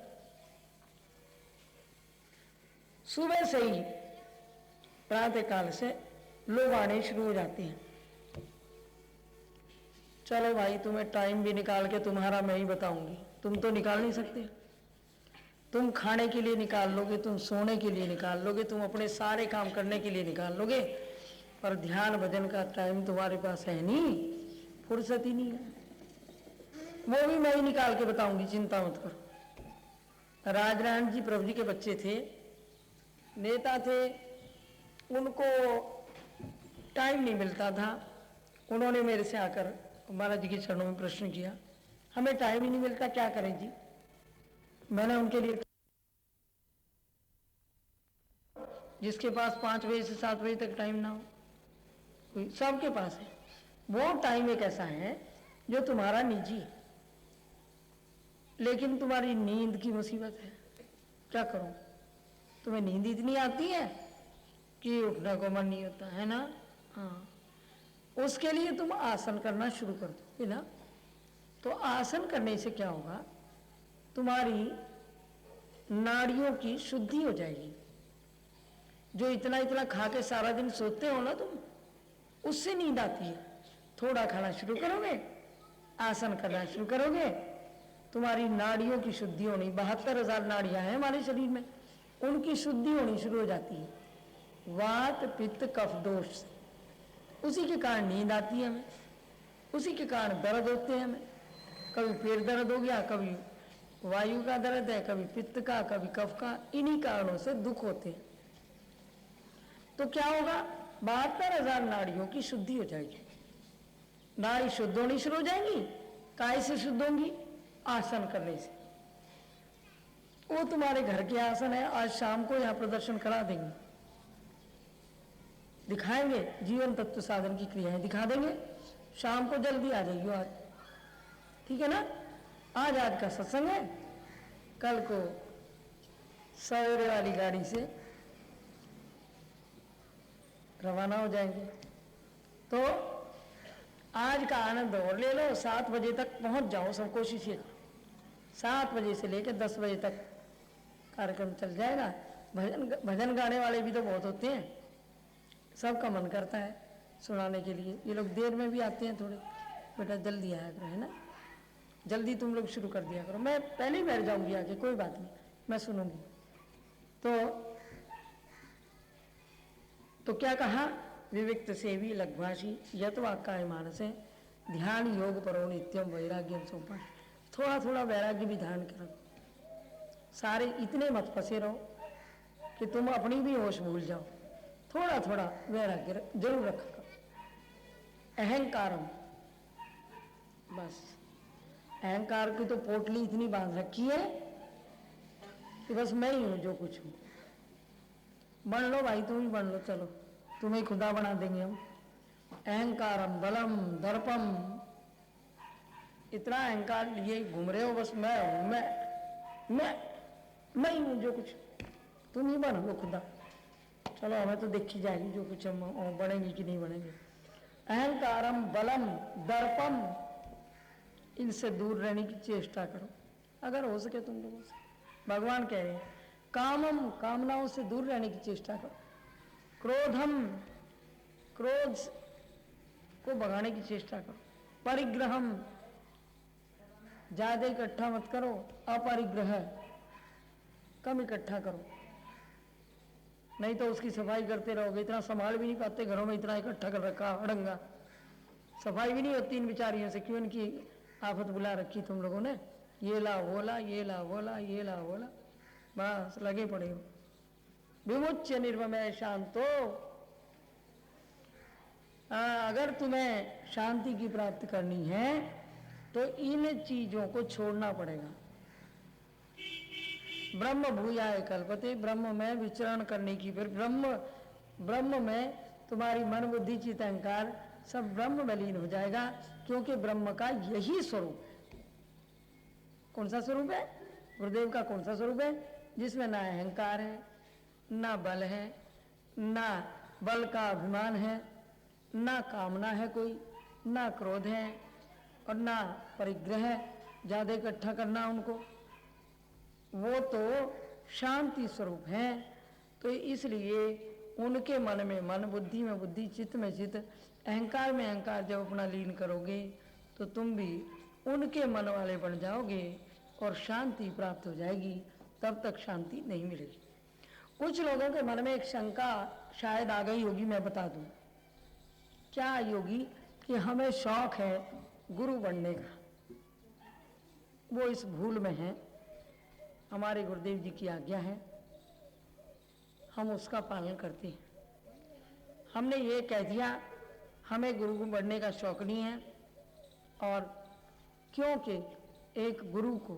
सुबह से ही प्रातः काल से लोग आने शुरू हो जाते हैं। चलो भाई तुम्हें टाइम भी निकाल के तुम्हारा मैं ही बताऊंगी, तुम तो निकाल नहीं सकते। तुम खाने के लिए निकाल लोगे, तुम सोने के लिए निकाल लोगे, तुम अपने सारे काम करने के लिए निकाल लोगे, पर ध्यान भजन का टाइम तुम्हारे पास है नहीं, फुर्सत ही नहीं है। वो भी मैं ही निकाल के बताऊंगी, चिंता मत करो। राजनारायण जी प्रभु जी के बच्चे थे, नेता थे, उनको टाइम नहीं मिलता था। उन्होंने मेरे से आकर महाराज जी के चरणों में प्रश्न किया, हमें टाइम ही नहीं मिलता, क्या करें जी। मैंने उनके लिए, जिसके पास 5 बजे से 7 बजे तक टाइम ना हो, कोई सबके पास है। वो टाइम एक ऐसा है जो तुम्हारा निजी है, लेकिन तुम्हारी नींद की मुसीबत है। क्या करो, तुम्हें नींद इतनी आती है कि उठने को मन नहीं होता है ना। हाँ, उसके लिए तुम आसन करना शुरू कर दो ना। तो आसन करने से क्या होगा, तुम्हारी नाड़ियों की शुद्धि हो जाएगी। जो इतना इतना खा के सारा दिन सोते हो ना तुम, उससे नींद आती है। थोड़ा खाना शुरू करोगे, आसन करना शुरू करोगे, तुम्हारी नाड़ियों की शुद्धि होनी, 72,000 नाड़ियां हैं हमारे शरीर में, उनकी शुद्धि होनी शुरू हो जाती है। वात पित्त कफ दोष से, उसी के कारण नींद आती है हमें, उसी के कारण दर्द होते हैं हमें। कभी पेट दर्द हो गया, कभी वायु का दर्द है, कभी पित्त का, कभी कफ का, इन्हीं कारणों से दुख होते हैं। तो क्या होगा, 72,000 नाड़ियों की शुद्धि हो जाएगी। नाड़ी शुद्ध होनी शुरू हो जाएंगी। काय से शुद्ध होंगी? आसन करने से। वो तुम्हारे घर के आसन है, आज शाम को यहाँ प्रदर्शन करा देंगे, दिखाएंगे, जीवन तत्व साधन की क्रियाएं दिखा देंगे। शाम को जल्दी आ जाइए आज, ठीक है ना। आज का सत्संग है, कल को सवेरे वाली गाड़ी से रवाना हो जाएंगे। तो आज का आनंद और ले लो, 7 बजे तक पहुंच जाओ, सब कोशिश ये करो। 7 बजे से लेकर 10 बजे तक कार्यक्रम चल जाएगा। भजन गाने वाले भी तो बहुत होते हैं, सबका मन करता है सुनाने के लिए। ये लोग देर में भी आते हैं थोड़े, बेटा जल्दी आया करो, है ना, जल्दी तुम लोग शुरू कर दिया करो। मैं पहले ही बैठ जाऊंगी आके, कोई बात नहीं, मैं सुनूंगी। तो क्या कहा, विविक्त सेवी लघ्वासी यत वाक्य मानस है, ध्यान योग परो नित्यम वैराग्यम सोपा। थोड़ा थोड़ा वैराग्य भी धारण करो, सारे इतने मत फंसे रहो कि तुम अपनी भी होश भूल जाओ। थोड़ा थोड़ा वैराग्य जरूर रखा। अहंकारम, बस अहंकार की तो पोटली इतनी बांध रखी है कि बस मैं ही हूं जो कुछ हूं। बन लो भाई, तुम ही बन लो, चलो तुम्हें खुदा बना देंगे हम। अहंकारम बलम दर्पम, इतना अहंकार लिए घूम रहे हो, बस मैं हूं, मैं ही हूं जो कुछ, तुम ही बन लो खुदा। चलो हमें तो देखी जाएगी जो कुछ हम बनेंगे कि नहीं बनेंगे। अहंकारम बलम दर्पम, इनसे दूर रहने की चेष्टा करो अगर हो सके तुम लोगों से। भगवान कह रहे हैं कामम, कामनाओं से दूर रहने की चेष्टा करो। क्रोधम, क्रोध को भगाने की चेष्टा करो। परिग्रहम, ज्यादा इकट्ठा मत करो। अपरिग्रह, कम इकट्ठा करो, नहीं तो उसकी सफाई करते रहोगे। इतना संभाल भी नहीं पाते घरों में, इतना इकट्ठा कर रखा अड़ंगा, सफाई भी नहीं होती इन बिचारियों से। क्यों इनकी आफत बुला रखी तुम लोगों ने? ये ला वो ला, ये ला वो ला, ये ला वो ला, बस लगे पड़े हो। विमुच्य निर्वमय शांतो, अगर तुम्हें शांति की प्राप्ति करनी है तो इन चीजों को छोड़ना पड़ेगा। ब्रह्म भूयाय कल्पते, ब्रह्म में विचरण करने की, फिर ब्रह्म में तुम्हारी मन बुद्धि चित्त अहंकार सब ब्रह्म में लीन हो जाएगा, क्योंकि ब्रह्म का यही स्वरूप है। कौन सा स्वरूप है? गुरुदेव का कौन सा स्वरूप है? जिसमें ना अहंकार है, ना बल है, ना बल का अभिमान है, ना कामना है कोई, ना क्रोध है और ना परिग्रह है, ज्यादा इकट्ठा करना उनको। वो तो शांति स्वरूप है। तो इसलिए उनके मन में मन, बुद्धि में बुद्धि, चित्त में चित्त, अहंकार में अहंकार जब अपना लीन करोगे तो तुम भी उनके मन वाले बन जाओगे और शांति प्राप्त हो जाएगी। तब तक शांति नहीं मिलेगी। कुछ लोगों के मन में एक शंका शायद आ गई होगी, मैं बता दूं। क्या आई होगी? कि हमें शौक है गुरु बनने का। वो इस भूल में है। हमारे गुरुदेव जी की आज्ञा है, हम उसका पालन करते हैं। हमने ये कह दिया हमें गुरु बनने का शौक नहीं है, और क्योंकि एक गुरु को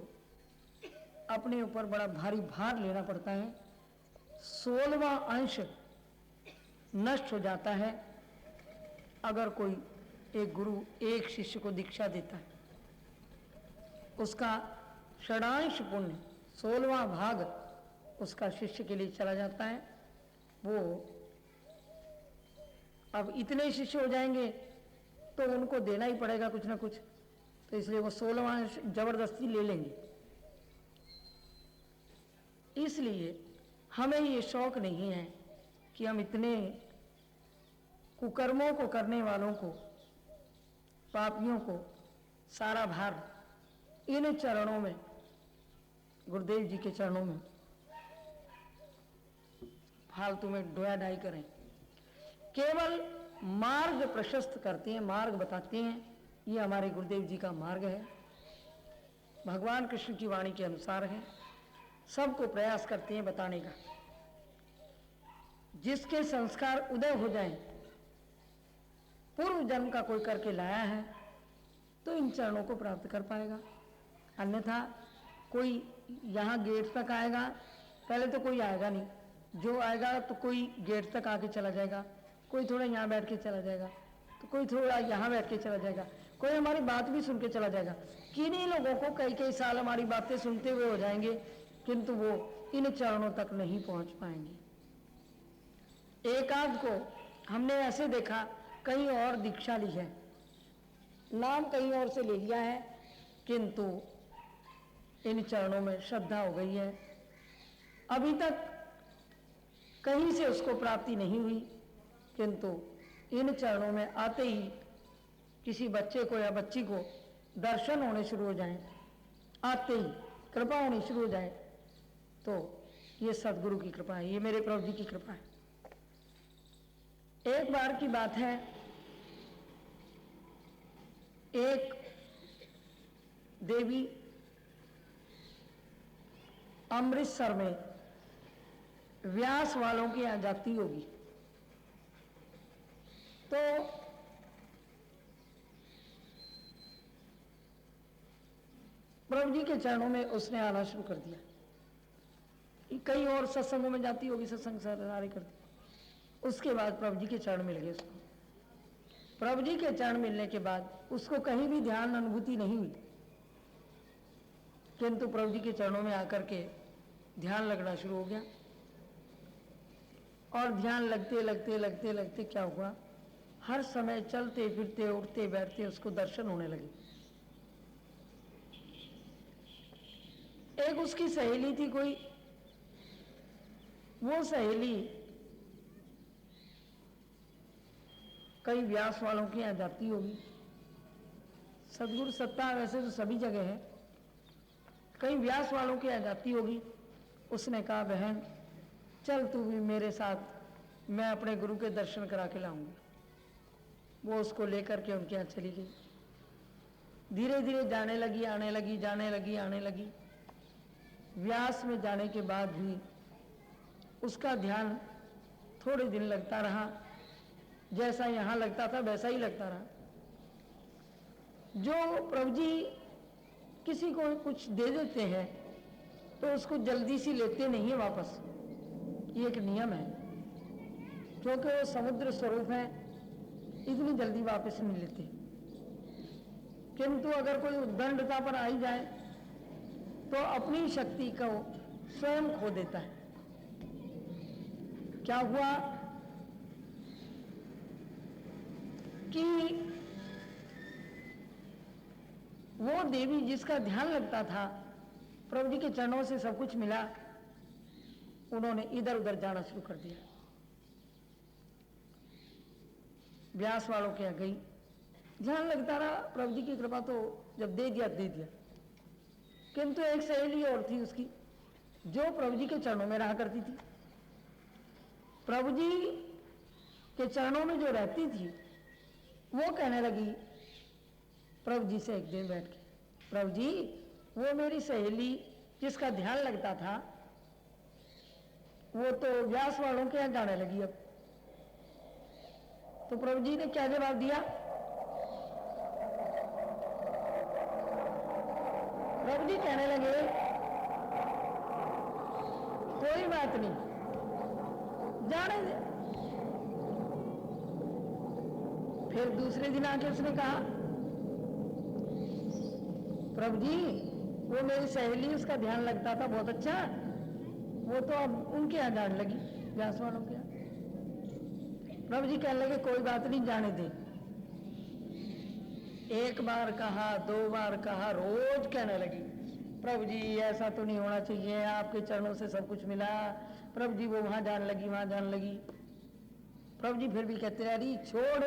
अपने ऊपर बड़ा भारी भार लेना पड़ता है। 16वां अंश नष्ट हो जाता है अगर कोई एक गुरु एक शिष्य को दीक्षा देता है। उसका षडांश पुण्य 16वां भाग उसका शिष्य के लिए चला जाता है। वो अब इतने शिष्य हो जाएंगे तो उनको देना ही पड़ेगा कुछ ना कुछ, तो इसलिए वो 16वां जबरदस्ती ले लेंगे। इसलिए हमें ये शौक नहीं है कि हम इतने कुकर्मों को करने वालों को, पापियों को सारा भार इन चरणों में, गुरुदेव जी के चरणों में फालतू में डोया ढाई करें। केवल मार्ग प्रशस्त करते हैं, मार्ग बताते हैं। ये हमारे गुरुदेव जी का मार्ग है, भगवान कृष्ण की वाणी के अनुसार है। सबको प्रयास करते हैं बताने का। जिसके संस्कार उदय हो जाएं, पूर्व जन्म का कोई करके लाया है, तो इन चरणों को प्राप्त कर पाएगा। अन्यथा कोई यहाँ गेट तक आएगा, पहले तो कोई आएगा नहीं। जो आएगा तो कोई गेट तक आके चला जाएगा, कोई थोड़ा यहाँ बैठ के चला जाएगा, तो कोई थोड़ा यहाँ बैठ के चला जाएगा, कोई हमारी बात भी सुन के चला जाएगा। किन्हीं लोगों को कई कई साल हमारी बातें सुनते हुए हो जाएंगे, किंतु वो इन चरणों तक नहीं पहुंच पाएंगे। एक आध को हमने ऐसे देखा, कहीं और दीक्षा ली है, नाम कहीं और से ले लिया है, किंतु इन चरणों में श्रद्धा हो गई है। अभी तक कहीं से उसको प्राप्ति नहीं हुई, किंतु इन चरणों में आते ही किसी बच्चे को या बच्ची को दर्शन होने शुरू हो जाएं, आते ही कृपा होनी शुरू हो जाए, तो ये सदगुरु की कृपा है, ये मेरे प्रभु जी की कृपा है। एक बार की बात है, एक देवी अमृतसर में व्यास वालों की यहाँ जाती होगी, तो प्रभु जी के चरणों में उसने आना शुरू कर दिया। कई और सत्संगों में जाती होगी, सत्संग सारे करती। उसके बाद प्रभु जी के चरण मिल गए उसको। प्रभु जी के चरण मिलने के बाद उसको कहीं भी ध्यान अनुभूति नहीं हुई, किंतु प्रभु जी के चरणों में आकर के ध्यान लगना शुरू हो गया। और ध्यान लगते लगते लगते लगते क्या हुआ, हर समय चलते फिरते उठते बैठते उसको दर्शन होने लगे। एक उसकी सहेली थी कोई, वो सहेली कई व्यास वालों के यहाँ जाती होगी। सदगुरु सत्ता वैसे तो सभी जगह है, कई व्यास वालों के यहाँ जाती होगी। उसने कहा, बहन चल तू भी मेरे साथ, मैं अपने गुरु के दर्शन करा के लाऊंगी। वो उसको लेकर के उनके यहाँ चली गई। धीरे धीरे जाने लगी, आने लगी, जाने लगी, आने लगी। व्यास में जाने के बाद भी उसका ध्यान थोड़े दिन लगता रहा, जैसा यहाँ लगता था वैसा ही लगता रहा। जो प्रभु जी किसी को कुछ दे देते हैं तो उसको जल्दी से लेते नहीं है वापस, ये एक नियम है, क्योंकि वो समुद्र स्वरूप है, इतनी जल्दी वापस नहीं लेते। किंतु अगर कोई उद्दंडता पर आई जाए तो अपनी शक्ति को स्वयं खो देता है। क्या हुआ कि वो देवी जिसका ध्यान लगता था, प्रभु जी के चरणों से सब कुछ मिला, उन्होंने इधर उधर जाना शुरू कर दिया। व्यास वालों के यहाँ गई, ध्यान लगता रहा, प्रभु जी की कृपा तो जब दे दिया दे दिया। किंतु एक सहेली और थी उसकी, जो प्रभु जी के चरणों में रहा करती थी। प्रभु जी के चरणों में जो रहती थी वो कहने लगी प्रभु जी से एक दिन बैठ के, प्रभु जी वो मेरी सहेली जिसका ध्यान लगता था वो तो व्यास वालों के यहाँ जाने लगी अब। तो प्रभु जी ने क्या जवाब दिया? प्रभु जी कहने लगे कोई बात नहीं, जाने दे। फिर दूसरे दिन आके उसने कहा प्रभु जी वो मेरी सहेली, उसका ध्यान लगता था बहुत अच्छा, वो तो अब उनके यहाँ जाने लगी, व्यास वालों के यहाँ। प्रभु जी कहने लगे कोई बात नहीं, जाने दे। एक बार कहा, दो बार कहा, रोज कहने लगी प्रभु जी ऐसा तो नहीं होना चाहिए, आपके चरणों से सब कुछ मिला। प्रभु जी वो वहां जाने लगी, वहां जाने लगी। प्रभु जी फिर भी कहते रहे अरे छोड़,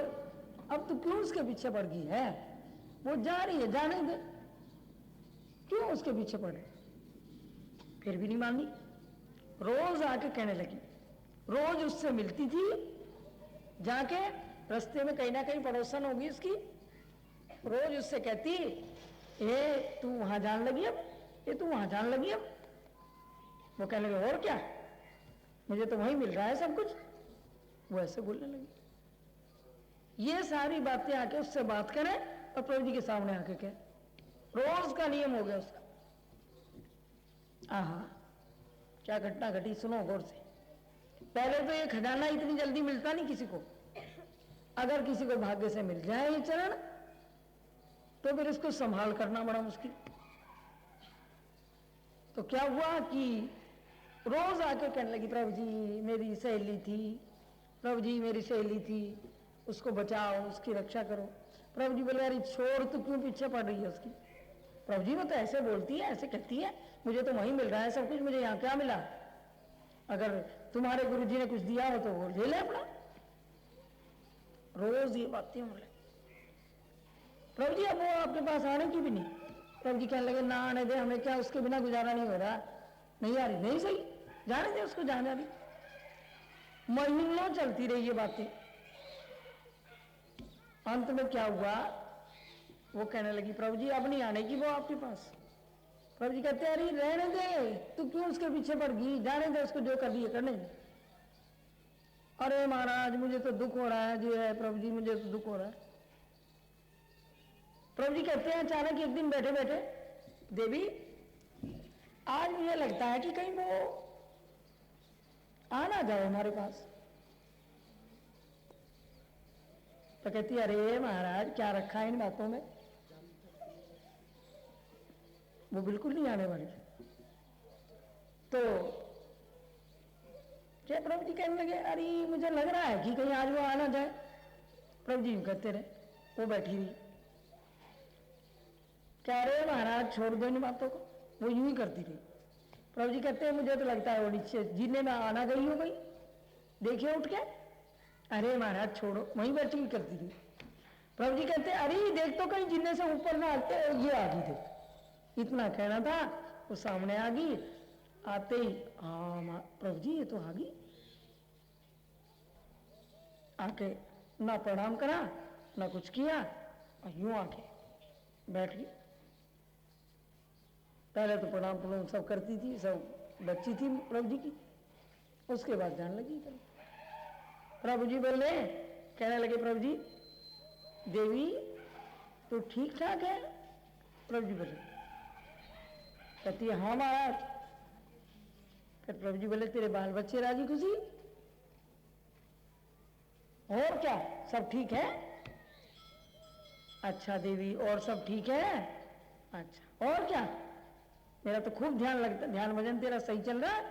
अब तो क्यों उसके पीछे पड़ गई है, वो जा रही है, जाने दे, क्यों उसके पीछे पड़े। फिर भी नहीं मानी, रोज आके कहने लगी, रोज उससे मिलती थी, जाके रास्ते में कहीं ना कहीं पड़ोसन होगी उसकी, रोज उससे कहती ये तू वहां जान लगी अब, ये तू वहां जान लगी अब। वो कहने लगे और क्या, मुझे तो वहीं मिल रहा है सब कुछ। वो ऐसे बोलने लगी। ये सारी बातें आके उससे बात करें और प्रभु जी के सामने आके कहे, रोज का नियम हो गया उसका। आहा क्या घटना घटी, सुनो गौर से। पहले तो ये खजाना इतनी जल्दी मिलता नहीं किसी को, अगर किसी को भाग्य से मिल जाए ये चरण तो फिर इसको संभाल करना बड़ा मुश्किल। तो क्या हुआ कि रोज आके कहने लगी प्रभु जी मेरी सहेली थी, प्रभु जी मेरी सहेली थी, उसको बचाओ, उसकी रक्षा करो। प्रभु जी बोले अरे छोड़, तू क्यों पीछे पड़ रही है उसकी। प्रभु जी वो तो ऐसे बोलती है, ऐसे कहती है, मुझे तो वहीं मिल रहा है सब कुछ, मुझे यहाँ क्या मिला। अगर तुम्हारे गुरु जी ने कुछ दिया हो तो वो ले ले अपना। रोज ये बातें बोले। प्रभु जी अब वो आपके पास आने की भी नहीं। प्रभु जी कहने लगे ना आने दे, हमें क्या उसके बिना गुजारा नहीं हो रहा, नहीं आ रही, नहीं सही, जाने दे उसको, जाने दी। महीनों चलती रही ये बातें। अंत में क्या हुआ, वो कहने लगी प्रभु जी अब नहीं आने की वो आपके पास। प्रभु जी कहते अरे रहने दे, तू क्यों उसके पीछे पड़ गई, जाने दे उसको, जो कर दिए करने दे। अरे महाराज मुझे तो दुख हो रहा है, जो है प्रभु जी मुझे तो दुख हो रहा है। प्रभु जी कहते हैं अचानक एक दिन बैठे बैठे, देवी आज मुझे लगता है कि कहीं वो आ ना जाए हमारे पास। तो कहती अरे महाराज क्या रखा है इन बातों में, वो बिल्कुल नहीं आने वाली। तो क्या प्रभु जी कहने लगे अरे मुझे लग रहा है कि कहीं आज वो आ ना जाए। प्रभु जी कहते रहे, वो बैठी रही। कह रहे महाराज छोड़ दो इन बातों को, वो यूं ही करती रही। प्रभु जी कहते हैं मुझे तो लगता है वो नीचे जीने में आना गई हो गई, देखिए उठ के। अरे महाराज छोड़ो, वहीं बैठी हुई करती रही। प्रभु जी कहते अरे देख तो कहीं जीने से ऊपर ना आते, ये आ गई देख। इतना कहना था, वो सामने आ गई। आते ही हाँ प्रभु जी ये तो आ गई। आके ना प्रणाम करा ना कुछ किया और यूं आके बैठ गई। पहले तो प्रणाम प्रणाम सब करती थी, सब बच्ची थी प्रभु जी की, उसके बाद जान लगी। प्रभु जी बोले, कहने लगे प्रभु जी, देवी तो ठीक ठाक है? प्रभु जी बोले, कहती है हाँ महाराज। फिर प्रभु जी बोले, तेरे बाल बच्चे राजी खुशी? और क्या सब ठीक है? अच्छा देवी, और सब ठीक है? अच्छा, और क्या? मेरा तो खूब ध्यान लगता, ध्यान भजन तेरा सही चल रहा है,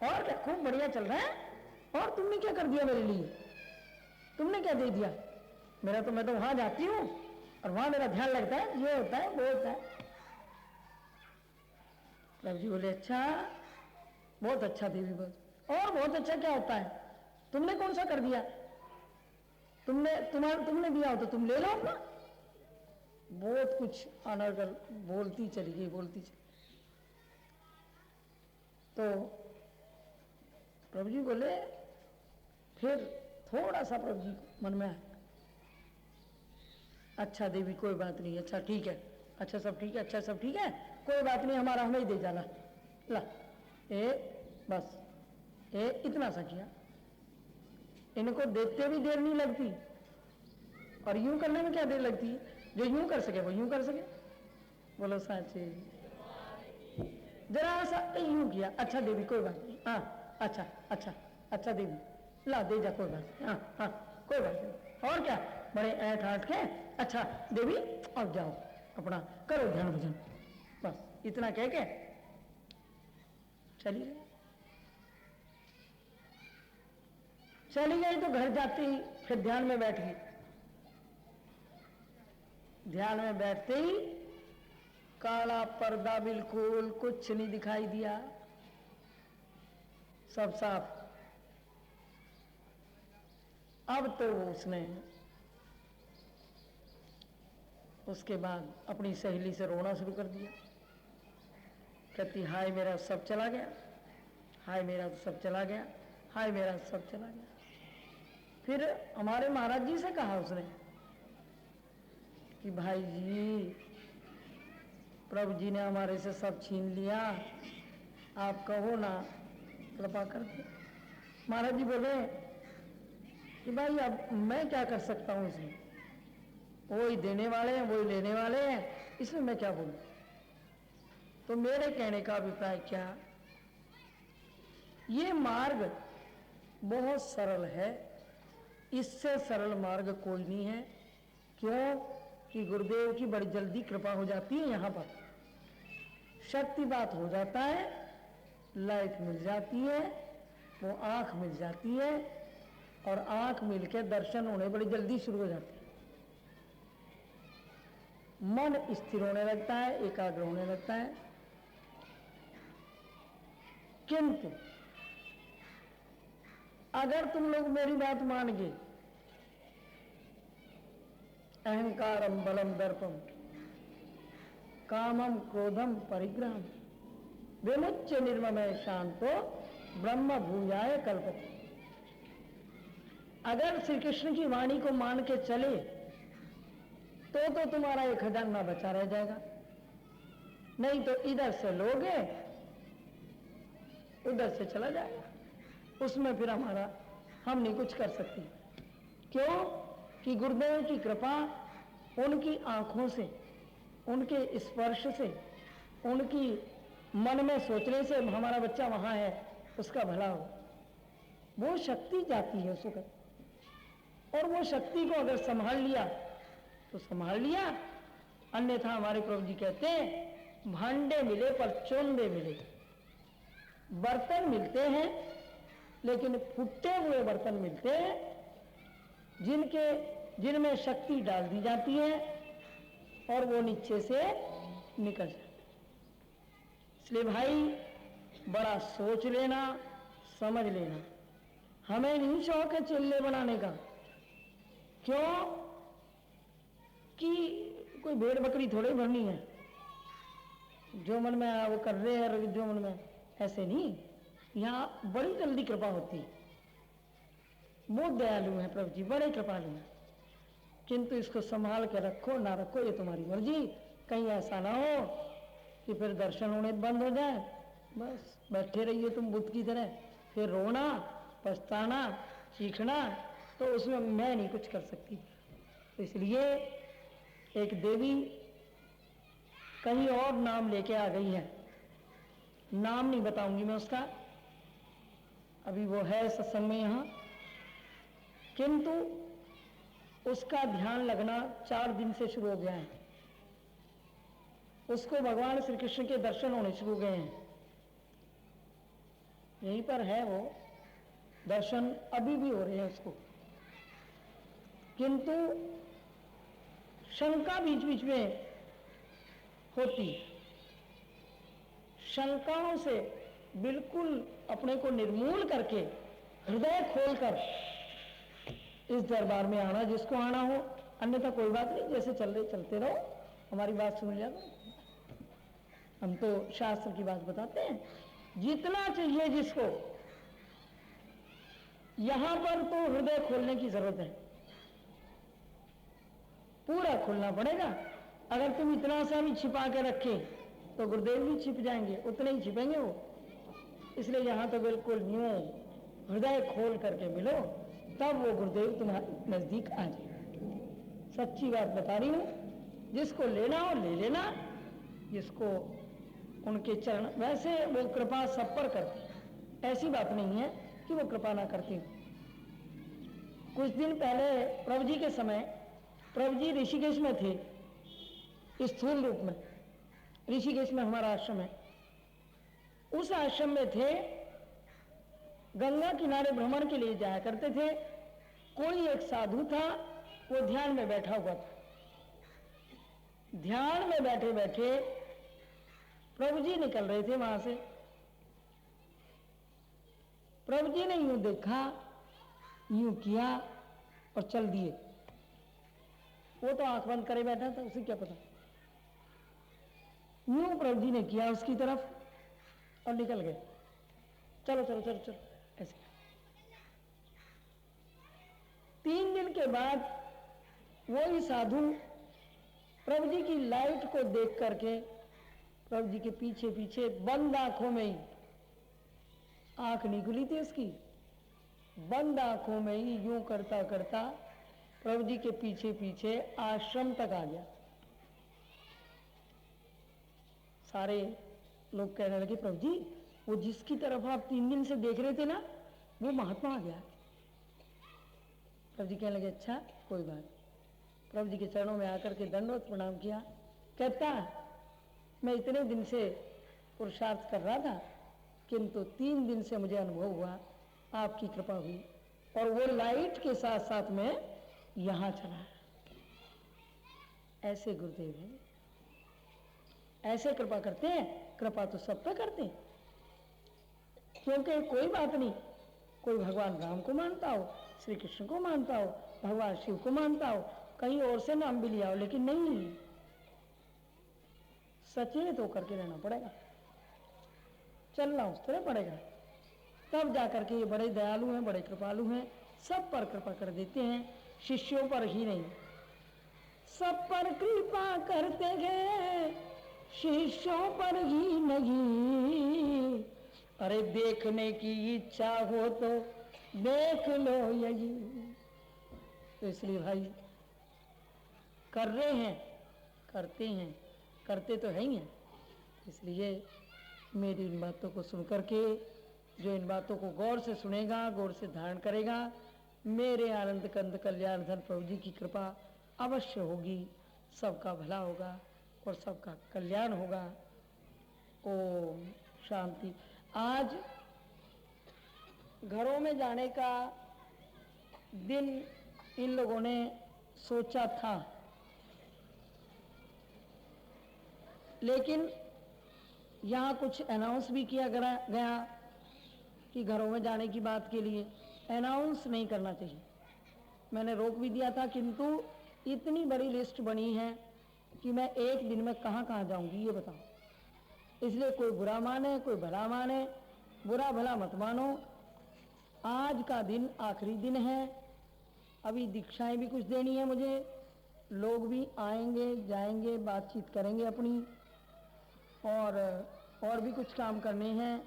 और क्या खूब बढ़िया चल रहा है। और तुमने क्या कर दिया मेरे लिए? तुमने क्या दे दिया? मेरा तो, मैं तो वहां जाती हूँ और वहां मेरा ध्यान लगता है, ये होता है वो होता है। प्रभु जी बोले, अच्छा, बहुत अच्छा देवी, बहुत। और बहुत अच्छा क्या होता है? तुमने कौन सा कर दिया? तुमने दिया हो तो तुम ले लो अपना। बहुत कुछ अनर्गल बोलती चली गई, बोलती चली। तो प्रभु जी बोले, फिर थोड़ा सा प्रभु जी मन में आया, अच्छा देवी कोई बात नहीं, अच्छा ठीक है, अच्छा सब ठीक है, अच्छा सब ठीक है, कोई बात नहीं, हमारा हमें ही दे जाना। ला बस इतना सा किया। इनको देखते भी देर नहीं लगती, और यूं करने में क्या देर लगती है? जो यूं कर सके वो यूं कर सके। बोलो साचे। जरा सा यूं किया, अच्छा देवी कोई बात नहीं, हाँ अच्छा अच्छा अच्छा देवी, ला दे जा, कोई बात नहीं, हाँ हाँ कोई बात नहीं। और क्या, बड़े ऐठ आठ के, अच्छा देवी अब जाओ अपना करो ध्यान भजन, बस इतना कह के चली गई। चली गई तो घर जाते ही फिर ध्यान में बैठ गई। ध्यान में बैठते ही काला पर्दा, बिल्कुल कुछ नहीं दिखाई दिया, सब साफ। अब तो उसने उसके बाद अपनी सहेली से रोना शुरू कर दिया। कहती, हाय मेरा सब चला गया, हाय मेरा सब चला गया, हाय मेरा सब चला गया। फिर हमारे महाराज जी से कहा उसने कि भाई जी, प्रभु जी ने हमारे से सब छीन लिया, आप कहो ना, कृपा करके। महाराज जी बोले कि भाई अब मैं क्या कर सकता हूँ इसमें, वही देने वाले हैं, वही लेने वाले हैं, इसमें मैं क्या बोलूं। तो मेरे कहने का अभिप्राय क्या, ये मार्ग बहुत सरल है, इससे सरल मार्ग कोई नहीं है। क्यों कि गुरुदेव की बड़ी जल्दी कृपा हो जाती है, यहाँ पर शक्ति बात हो जाता है, लाइट मिल जाती है, वो आंख मिल जाती है, और आंख मिलके दर्शन होने बड़ी जल्दी शुरू हो जाते हैं। मन स्थिर होने लगता है, एकाग्र होने लगता है। किंतु अगर तुम लोग मेरी बात मान गए, अहंकारम बलम दर्पम कामम क्रोधम परिग्रहम विमुच्य निर्ममय शांतो ब्रह्म भूयाय कल्पते। अगर श्री कृष्ण की वाणी को मान के चले तो तुम्हारा एक खजाना बचा रह जाएगा, नहीं तो इधर से लोगे उधर से चला जाएगा, उसमें फिर हमारा हम नहीं कुछ कर सकते। क्यों कि गुरुदेव की कृपा, उनकी आंखों से, उनके स्पर्श से, उनकी मन में सोचने से हमारा बच्चा वहां है, उसका भला हो, वो शक्ति जाती है उस वक्त। और वो शक्ति को अगर संभाल लिया तो संभाल लिया, अन्यथा हमारे प्रभु जी कहते हैं भांडे मिले पर चोंदे मिले। बर्तन मिलते हैं लेकिन फुटे हुए बर्तन मिलते हैं, जिनमें शक्ति डाल दी जाती है और वो नीचे से निकल जाती है। इसलिए भाई बड़ा सोच लेना, समझ लेना। हमें नहीं शौक है चिल्ले बनाने का, क्यों कि कोई भेड़ बकरी थोड़ी भरनी है, जो मन में आया वो कर रहे हैं, और जो मन में, ऐसे नहीं। यहाँ बड़ी जल्दी कृपा होती है, बहुत दयालु है प्रभु जी, बड़े कृपालु हैं। किंतु इसको संभाल के रखो ना रखो ये तुम्हारी मर्जी। कहीं ऐसा ना हो कि फिर दर्शन होने बंद हो जाए, बस बैठे रहिए तुम बुद्ध की तरह, फिर रोना पछताना चीखना, तो उसमें मैं नहीं कुछ कर सकती। तो इसलिए एक देवी कहीं और नाम लेके आ गई है, नाम नहीं बताऊंगी मैं उसका, अभी वो है सत्संग में यहाँ, किंतु उसका ध्यान लगना 4 दिन से शुरू हो गया है। उसको भगवान श्री कृष्ण के दर्शन होने शुरू हो गए हैं, यहीं पर है वो, दर्शन अभी भी हो रहे हैं उसको, किंतु शंका बीच बीच में होती। शंकाओं से बिल्कुल अपने को निर्मूल करके हृदय खोलकर इस दरबार में आना, जिसको आना हो, अन्यथा कोई बात नहीं, जैसे चल रहे चलते रहो, हमारी बात सुन लिया करो। हम तो शास्त्र की बात बताते हैं, जितना चाहिए जिसको, यहां पर तो हृदय खोलने की जरूरत है, पूरा खोलना पड़ेगा। अगर तुम इतना सा भी छिपा के रखे तो गुरुदेव भी छिप जाएंगे, उतने ही छिपेंगे वो। इसलिए यहां तो बिल्कुल न्यू हृदय खोल करके मिलो, तब वो गुरुदेव तुम्हारे नजदीक आ जाए। सच्ची बात बता रही हूं, जिसको लेना हो ले लेना, जिसको उनके चरण, वैसे वो कृपा सब पर करती, ऐसी बात नहीं है कि वो कृपा ना करती। कुछ दिन पहले प्रभु जी के समय, प्रभु जी ऋषिकेश में थे, स्थूल रूप में ऋषिकेश में हमारा आश्रम है, उस आश्रम में थे, गंगा किनारे भ्रमण के लिए जाया करते थे। कोई एक साधु था, वो ध्यान में बैठा हुआ था। ध्यान में बैठे बैठे प्रभु जी निकल रहे थे वहां से। प्रभु जी ने यूं देखा, यूं किया और चल दिए। वो तो आंख बंद करे बैठा था, उसे क्या पता। यूं प्रभु जी ने किया उसकी तरफ और निकल गए, चलो चलो चलो चलो ऐसे। 3 दिन के बाद वही साधु प्रभु जी की लाइट को देख करके प्रभु जी के पीछे पीछे बंद आंखों में ही, आंख नहीं खुली थी उसकी, बंद आंखों में ही यूं करता करता प्रभु जी के पीछे पीछे आश्रम तक आ गया। सारे लोग कहने लगे, प्रभु जी वो जिसकी तरफ आप 3 दिन से देख रहे थे ना, वो महात्मा आ गया। प्रभु जी कहने लगे, अच्छा कोई बात। प्रभु जी के चरणों में आकर के दंडवत प्रणाम किया। कहता, मैं इतने दिन से पुरुषार्थ कर रहा था, किंतु 3 दिन से मुझे अनुभव हुआ, आपकी कृपा हुई, और वो लाइट के साथ साथ में यहां चला। ऐसे गुरुदेव हैं, ऐसे कृपा करते हैं। कृपा तो सब पे करते हैं, क्योंकि कोई बात नहीं, कोई भगवान राम को मानता हो, श्री कृष्ण को मानता हो, भगवान शिव को मानता हो, कहीं और से नाम भी लिया हो, लेकिन नहीं, सचेत होकर के रहना पड़ेगा, चलना उस तरह पड़ेगा, तब जाकर के ये बड़े दयालु हैं, बड़े कृपालु हैं, सब पर कृपा कर देते हैं, शिष्यों पर ही नहीं। सब पर कृपा करते गए, शिष्यों पर ही नहीं। अरे देखने की इच्छा हो तो देख लो यही। तो इसलिए भाई कर रहे हैं, करते हैं, करते तो है ही हैं। इसलिए मेरी इन बातों को सुन करके, जो इन बातों को गौर से सुनेगा, गौर से धारण करेगा, मेरे आनंद कंद कल्याण धन प्रभु जी की कृपा अवश्य होगी, सबका भला होगा और सबका कल्याण होगा। ओम शांति। आज घरों में जाने का दिन इन लोगों ने सोचा था, लेकिन यहाँ कुछ अनाउंस भी किया गया कि घरों में जाने की बात के लिए अनाउंस नहीं करना चाहिए। मैंने रोक भी दिया था, किंतु इतनी बड़ी लिस्ट बनी है कि मैं एक दिन में कहाँ कहाँ जाऊंगी ये बताओ। इसलिए कोई बुरा माने, कोई भला माने, बुरा भला मत मानो। आज का दिन आखिरी दिन है, अभी दीक्षाएं भी कुछ देनी है मुझे, लोग भी आएंगे जाएंगे, बातचीत करेंगे अपनी, और भी कुछ काम करने हैं,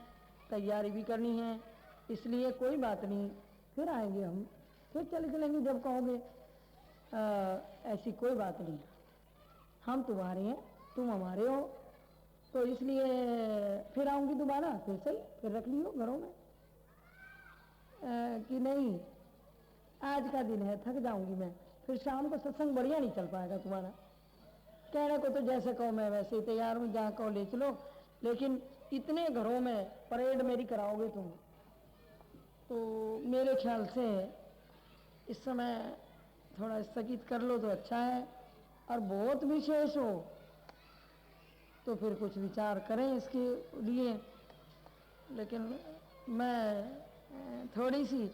तैयारी भी करनी है, इसलिए कोई बात नहीं, फिर आएंगे हम, फिर चले चलेंगे जब कहोगे। ऐसी कोई बात नहीं, हम तुम्हारे हैं, तुम हमारे हो, तो इसलिए फिर आऊँगी दोबारा, फिर सही, फिर रख लियो घरों में। कि नहीं आज का दिन है, थक जाऊंगी मैं, फिर शाम को सत्संग बढ़िया नहीं चल पाएगा तुम्हारा। कहने को तो जैसे कहो मैं वैसे ही तैयार हूँ, जहाँ कहो ले चलो, लेकिन इतने घरों में परेड मेरी कराओगे तुम, तो मेरे ख्याल से इस समय थोड़ा स्थगित कर लो तो अच्छा है। और बहुत विशेष हो तो फिर कुछ विचार करें इसके लिए, लेकिन मैं थोड़ी सी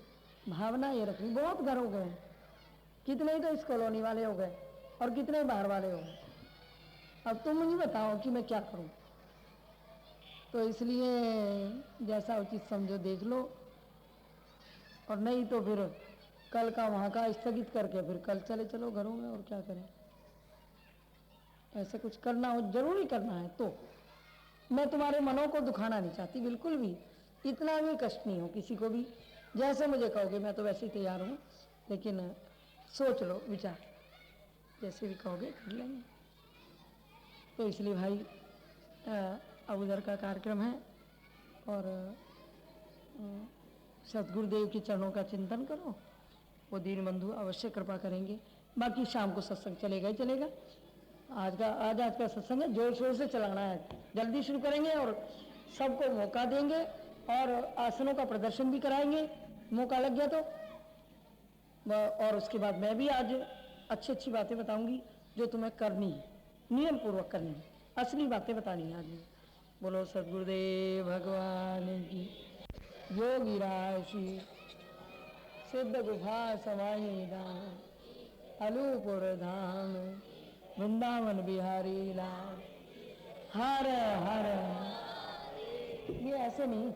भावना ये रखी, बहुत घर हो गए, कितने ही तो इस कॉलोनी वाले हो गए और कितने बाहर वाले हो गए। अब तुम मुझे बताओ कि मैं क्या करूं, तो इसलिए जैसा उचित समझो देख लो, और नहीं तो फिर कल का वहाँ का स्थगित करके फिर कल चले चलो घरों में, और क्या करें। ऐसा कुछ करना हो, जरूरी करना है तो। मैं तुम्हारे मनों को दुखाना नहीं चाहती बिल्कुल भी, इतना भी कष्ट नहीं हो किसी को भी, जैसे मुझे कहोगे मैं तो वैसे ही तैयार हूँ, लेकिन सोच लो, विचार जैसे भी कहोगे कर लेंगे। तो इसलिए भाई अब उधर का कार्यक्रम है, और सतगुरुदेव के चरणों का चिंतन करो, वो दीन बंधु अवश्य कृपा करेंगे। बाकी शाम को सत्संग चलेगा ही चलेगा, आज का सत्संग है, जोर शोर से चलाना है, जल्दी शुरू करेंगे और सबको मौका देंगे, और आसनों का प्रदर्शन भी कराएंगे मौका लग गया तो। और उसके बाद मैं भी आज अच्छी अच्छी बातें बताऊंगी जो तुम्हें करनी है, नियम पूर्वक करनी है, असली बातें बतानी है आदमी। बोलो सद्गुरुदेव भगवान की। योगी राशि सिद्ध गुफा समाई धाम, अलूपुर धाम, वृंदावन बिहारी लाल, हर हर। ये ऐसे नहीं,